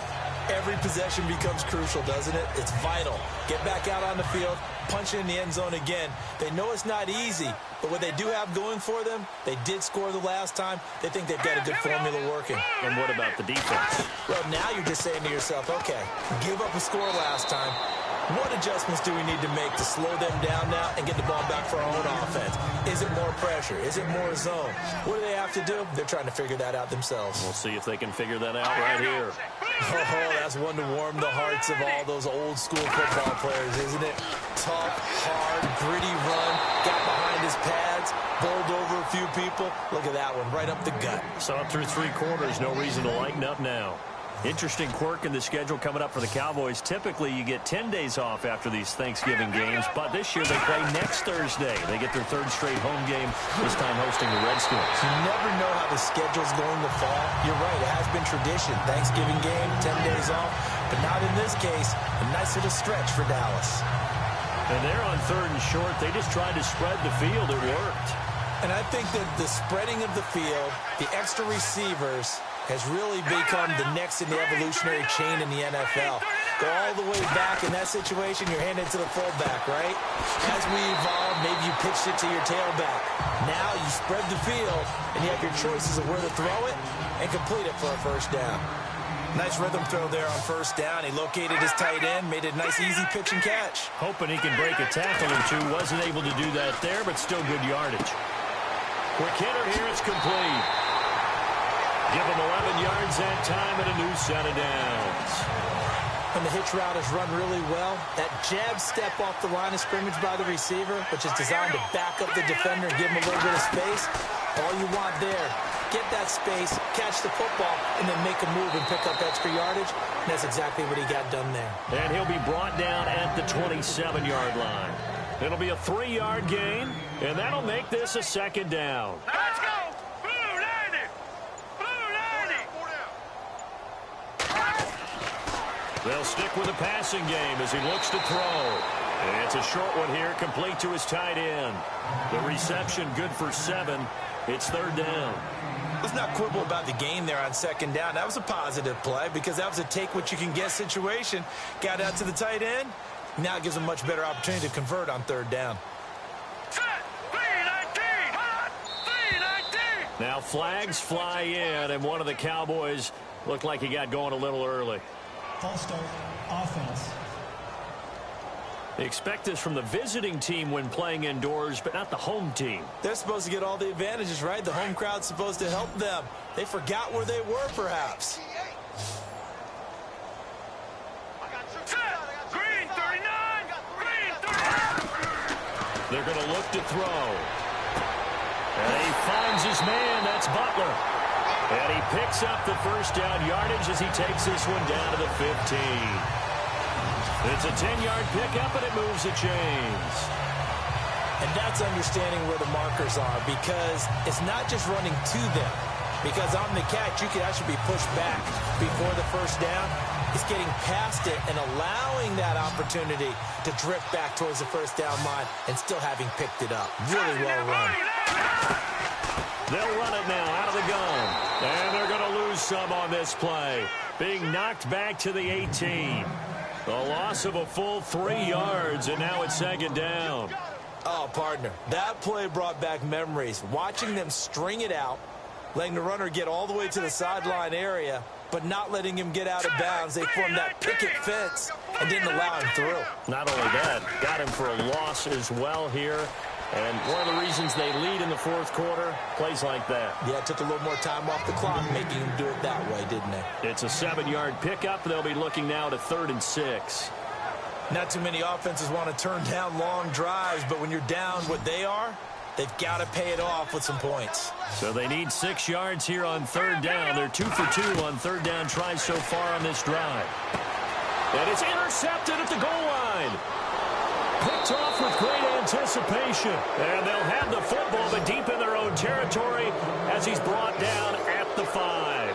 every possession becomes crucial, doesn't it? It's vital. Get back out on the field, punch it in the end zone again. They know it's not easy, but what they do have going for them, they did score the last time. They think they've got a good formula working. And what about the defense? Well, now you're just saying to yourself, okay, give up a score last time. What adjustments do we need to make to slow them down now and get the ball back for our own offense? Is it more pressure? Is it more zone? What do they have to do? They're trying to figure that out themselves. We'll see if they can figure that out right here. Oh, that's one to warm the hearts of all those old school football players, isn't it? Tough, hard, gritty run, got behind his pads, bowled over a few people. Look at that one, right up the gut. Saw it through 3 quarters, no reason to lighten up now. Interesting quirk in the schedule coming up for the Cowboys. Typically, you get 10 days off after these Thanksgiving games, but this year they play next Thursday. They get their 3rd straight home game, this time hosting the Redskins. You never know how the schedule's going to fall. You're right, it has been tradition. Thanksgiving game, 10 days off, but not in this case. A nice little stretch for Dallas. And they're on 3rd and short. They just tried to spread the field. It worked. And I think that the spreading of the field, the extra receivers, has really become the next in the evolutionary chain in the NFL. Go all the way back. In that situation, you're handed to the fullback, right? As we evolve, maybe you pitched it to your tailback. Now you spread the field, and you have your choices of where to throw it and complete it for a first down. Nice rhythm throw there on first down. He located his tight end, made a nice easy pitch and catch. Hoping he can break a tackle or two. Wasn't able to do that there, but still good yardage. Quick hitter here. It's complete. Give him 11 yards that time and a new set of downs. When the hitch route is run really well, that jab step off the line of scrimmage by the receiver, which is designed to back up the defender and give him a little bit of space, all you want there, get that space, catch the football, and then make a move and pick up extra yardage. And that's exactly what he got done there. And he'll be brought down at the 27-yard line. It'll be a 3-yard gain, and that'll make this a second down. Let's go! Blue 90! Blue 90! They'll stick with the passing game as he looks to throw. And it's a short one here, complete to his tight end. The reception good for 7. It's third down. Let's not quibble about the gain there on second down. That was a positive play because that was a take-what-you-can-get situation. Got out to the tight end. Now it gives him a much better opportunity to convert on third down. Set! 319! Hot! 319! Now flags fly in, and one of the Cowboys looked like he got going a little early. False start, offense. They expect this from the visiting team when playing indoors, but not the home team. They're supposed to get all the advantages, right? The home crowd's supposed to help them. They forgot where they were, perhaps. Set! Green 39! Green 39! They're going to look to throw. And he finds his man. That's Butler. And he picks up the first down yardage as he takes this one down to the 15. It's a 10-yard pickup, and it moves the chains. And that's understanding where the markers are because it's not just running to them. Because on the catch, you could actually be pushed back before the first down. It's getting past it and allowing that opportunity to drift back towards the first down line and still having picked it up. Really well run. They'll run it now out of the gun. And they're going to lose some on this play. Being knocked back to the 18. A loss of a full 3 yards, and now it's second down. Oh, partner, that play brought back memories. Watching them string it out, letting the runner get all the way to the sideline area, but not letting him get out of bounds. They formed that picket fence and didn't allow him through. Not only that, got him for a loss as well here. And one of the reasons they lead in the fourth quarter, plays like that. Yeah, it took a little more time off the clock, making him do it that way, didn't it? It's a 7-yard pickup. They'll be looking now to 3rd and 6. Not too many offenses want to turn down long drives, but when you're down what they are, they've got to pay it off with some points. So they need 6 yards here on third down. They're 2 for 2 on third down tries so far on this drive. And it's intercepted at the goal line. Picked off with great anticipation. And they'll have the football, but deep in their own territory as he's brought down at the 5.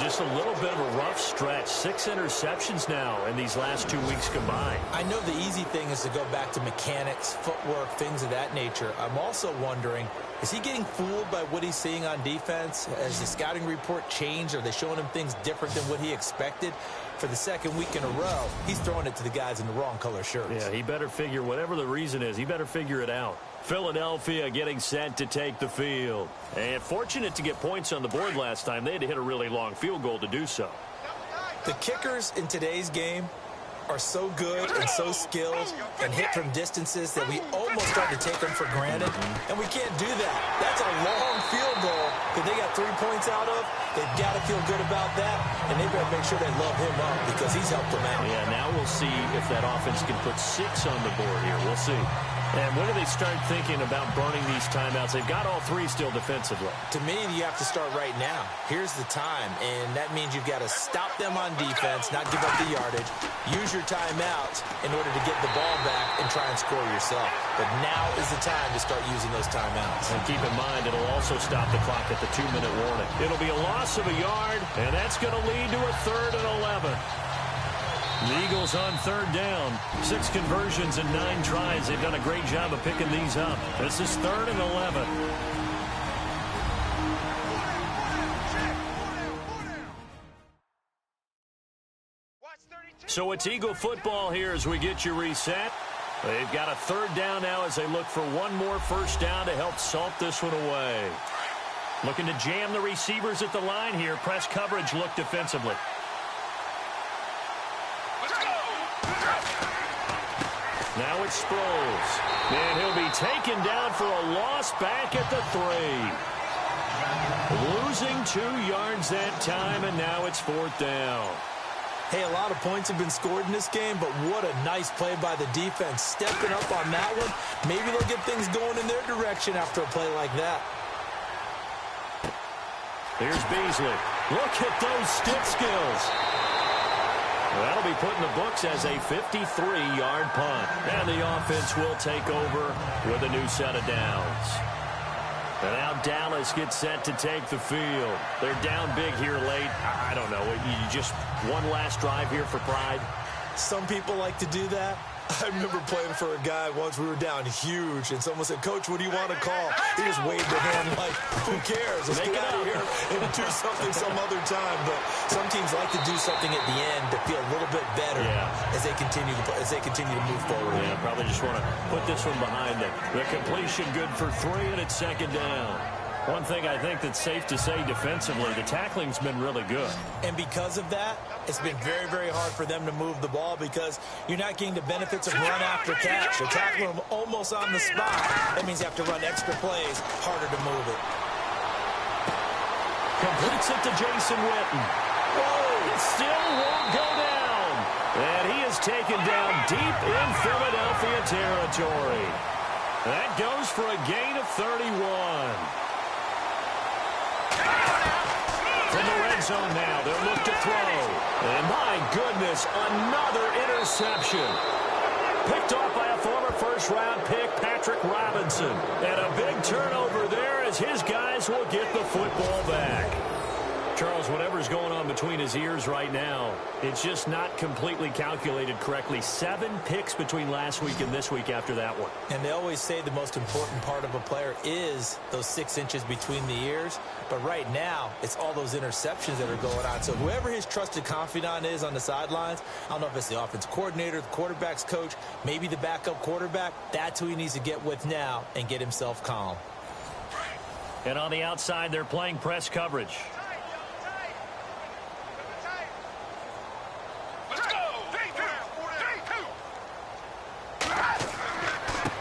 Just a little bit of a rough stretch. 6 interceptions now in these last 2 weeks combined. I know the easy thing is to go back to mechanics, footwork, things of that nature. I'm also wondering, is he getting fooled by what he's seeing on defense? Has the scouting report changed? Are they showing him things different than what he expected? For the second week in a row, he's throwing it to the guys in the wrong color shirts. Yeah, he better figure, whatever the reason is, he better figure it out. Philadelphia getting set to take the field. And fortunate to get points on the board last time. They had to hit a really long field goal to do so. The kickers in today's game are so good and so skilled and hit from distances that we almost start to take them for granted, and we can't do that. That's a long field goal that they got 3 points out of. They've got to feel good about that, and they better make sure they love him up because he's helped them out. Yeah, now we'll see if that offense can put 6 on the board here. We'll see. And when do they start thinking about burning these timeouts? They've got all 3 still defensively. To me, you have to start right now. Here's the time, and that means you've got to stop them on defense, not give up the yardage, use your timeouts in order to get the ball back and try and score yourself. But now is the time to start using those timeouts. And keep in mind, it'll also stop the clock at the 2-minute warning. It'll be a loss of a yard, and that's going to lead to a 3rd and 11. The Eagles on third down. 6 conversions and 9 tries. They've done a great job of picking these up. This is 3rd and 11. Watch 32. So it's Eagle football here as we get you reset. They've got a third down now as they look for one more first down to help salt this one away. Looking to jam the receivers at the line here. Press coverage look defensively. Now it's Sproles. And he'll be taken down for a loss back at the 3. Losing 2 yards that time, and now it's 4th down. Hey, a lot of points have been scored in this game, but what a nice play by the defense. Stepping up on that one. Maybe they'll get things going in their direction after a play like that. Here's Beasley. Look at those stick skills. That'll be put in the books as a 53-yard punt. And the offense will take over with a new set of downs. And now Dallas gets set to take the field. They're down big here late. I don't know. You just one last drive here for pride? Some people like to do that. I remember playing for a guy once. We were down huge, and someone said, "Coach, what do you want to call?" He just waved the hand like, "Who cares? Let's get out of here and do something some other time." But some teams like to do something at the end to feel a little bit better as they continue to move forward. Yeah, probably just want to put this one behind them. The completion good for 3, and it's 2nd down. One thing I think that's safe to say defensively, the tackling's been really good. And because of that, it's been very, very hard for them to move the ball because you're not getting the benefits of run after catch. They're tackling them almost on the spot. That means you have to run extra plays, harder to move it. Completes it to Jason Witten. Whoa, it still won't go down. And he is taken down deep in Philadelphia territory. That goes for a gain of 31. From the red zone now, they'll look to throw. And my goodness, another interception. Picked off by a former first-round pick, Patrick Robinson. And a big turnover there as his guys will get the football back. Charles, whatever's going on between his ears right now, it's just not completely calculated correctly. 7 picks between last week and this week after that one. And they always say the most important part of a player is those 6 inches between the ears. But right now, it's all those interceptions that are going on. So whoever his trusted confidant is on the sidelines, I don't know if it's the offense coordinator, the quarterback's coach, maybe the backup quarterback, that's who he needs to get with now and get himself calm. And on the outside, they're playing press coverage.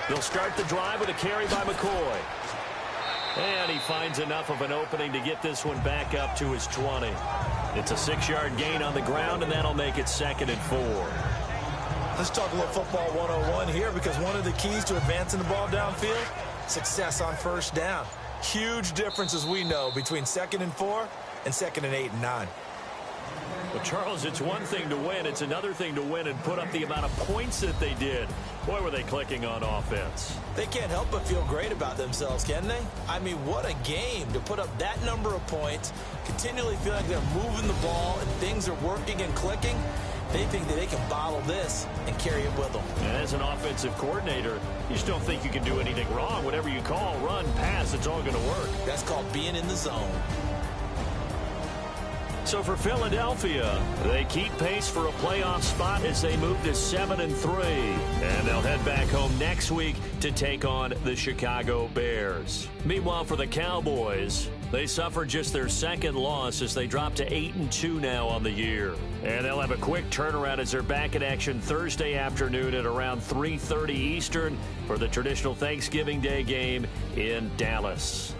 They'll start the drive with a carry by McCoy. And he finds enough of an opening to get this one back up to his 20. It's a 6-yard gain on the ground, and that'll make it 2nd and 4. Let's talk a little football 101 here because one of the keys to advancing the ball downfield, success on first down. Huge difference, as we know, between 2nd and 4 and 2nd and 8 and 9. Well, Charles, it's one thing to win. It's another thing to win and put up the amount of points that they did. Boy, were they clicking on offense. They can't help but feel great about themselves, can they? I mean, what a game to put up that number of points, continually feel like they're moving the ball and things are working and clicking. They think that they can bottle this and carry it with them. And as an offensive coordinator, you just don't think you can do anything wrong. Whatever you call, run, pass, it's all going to work. That's called being in the zone. So for Philadelphia, they keep pace for a playoff spot as they move to 7 and 3. And they'll head back home next week to take on the Chicago Bears. Meanwhile, for the Cowboys, they suffered just their 2nd loss as they drop to 8 and 2 now on the year. And they'll have a quick turnaround as they're back in action Thursday afternoon at around 3:30 Eastern for the traditional Thanksgiving Day game in Dallas.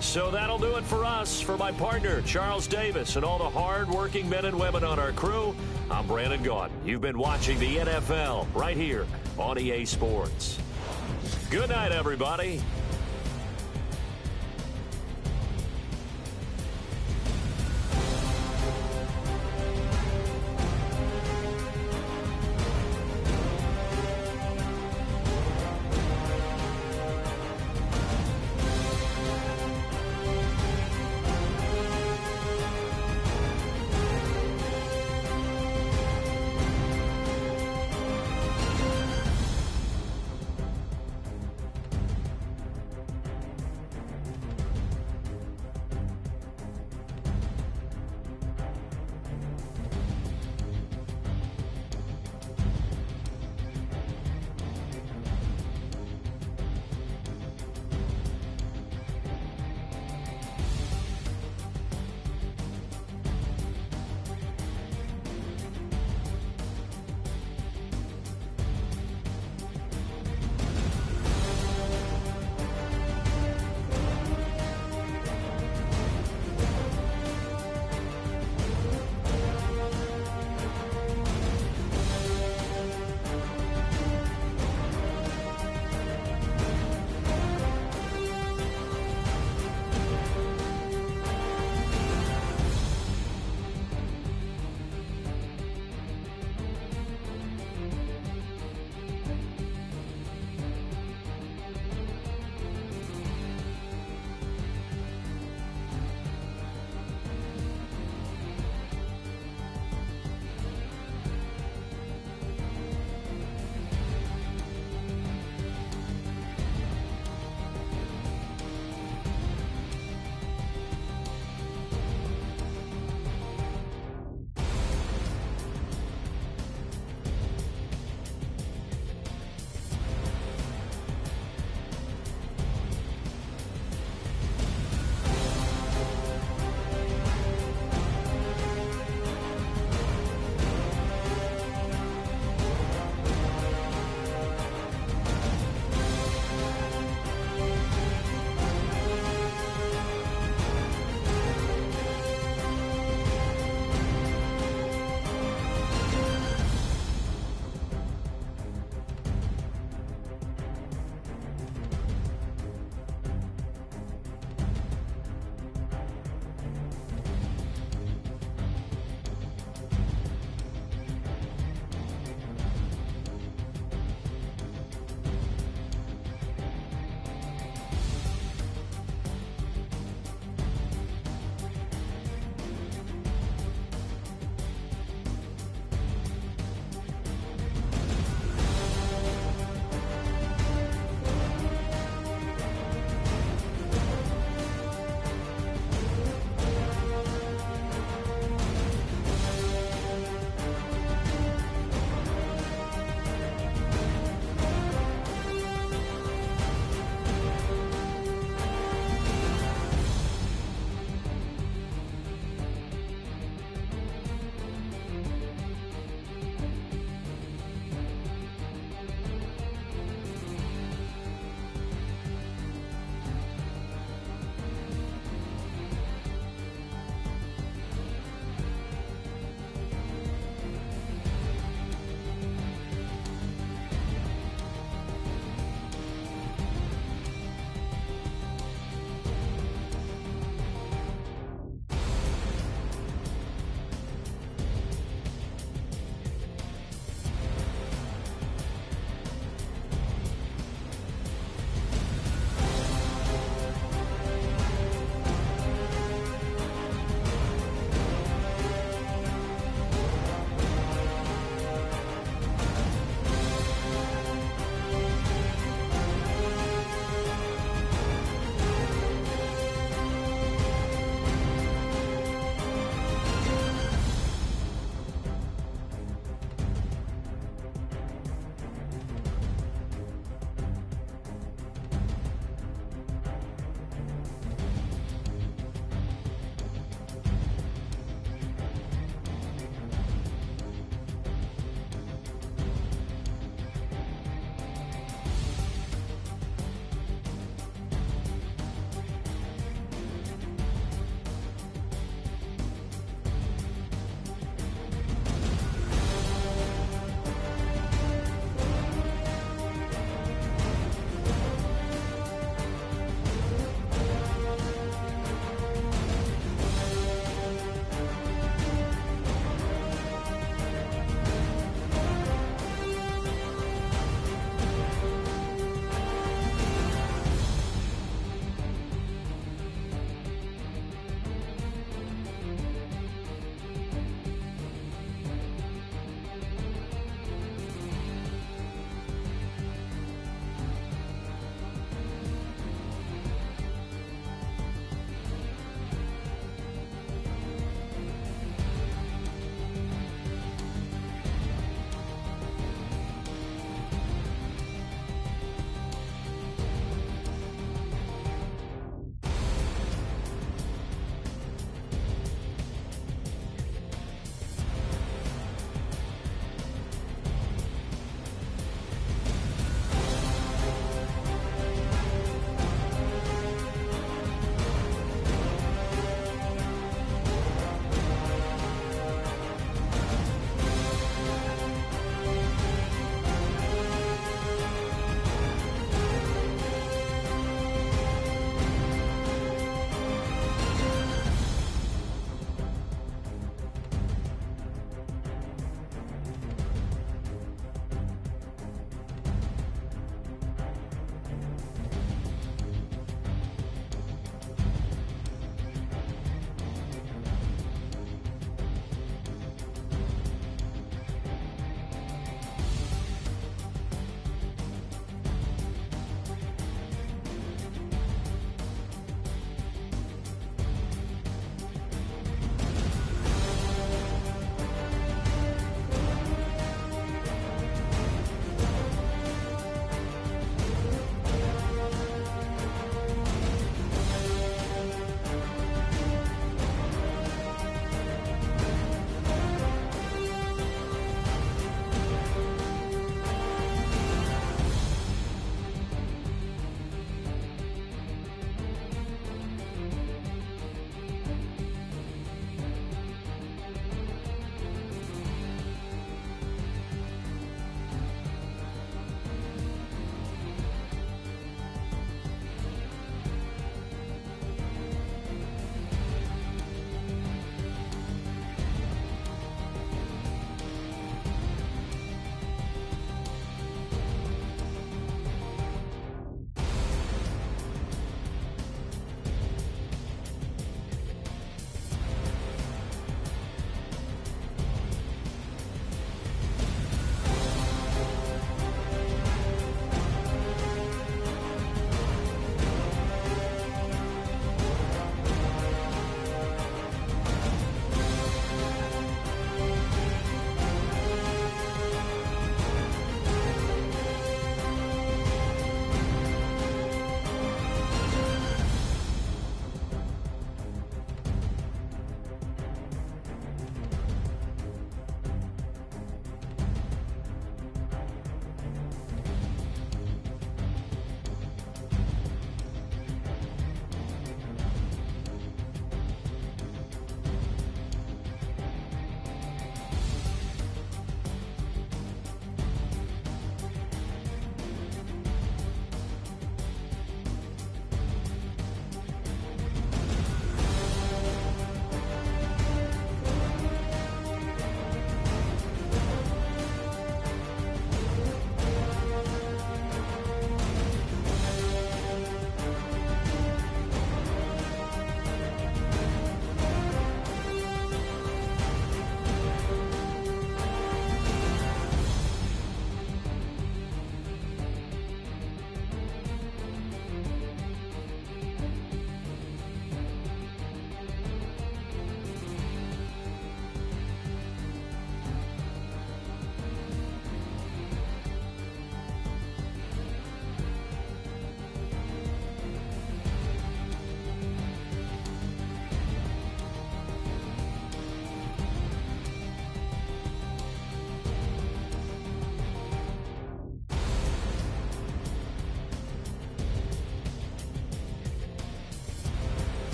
So that'll do it for us. For my partner, Charles Davis, and all the hard-working men and women on our crew, I'm Brandon Gaudin. You've been watching the NFL right here on EA Sports. Good night, everybody.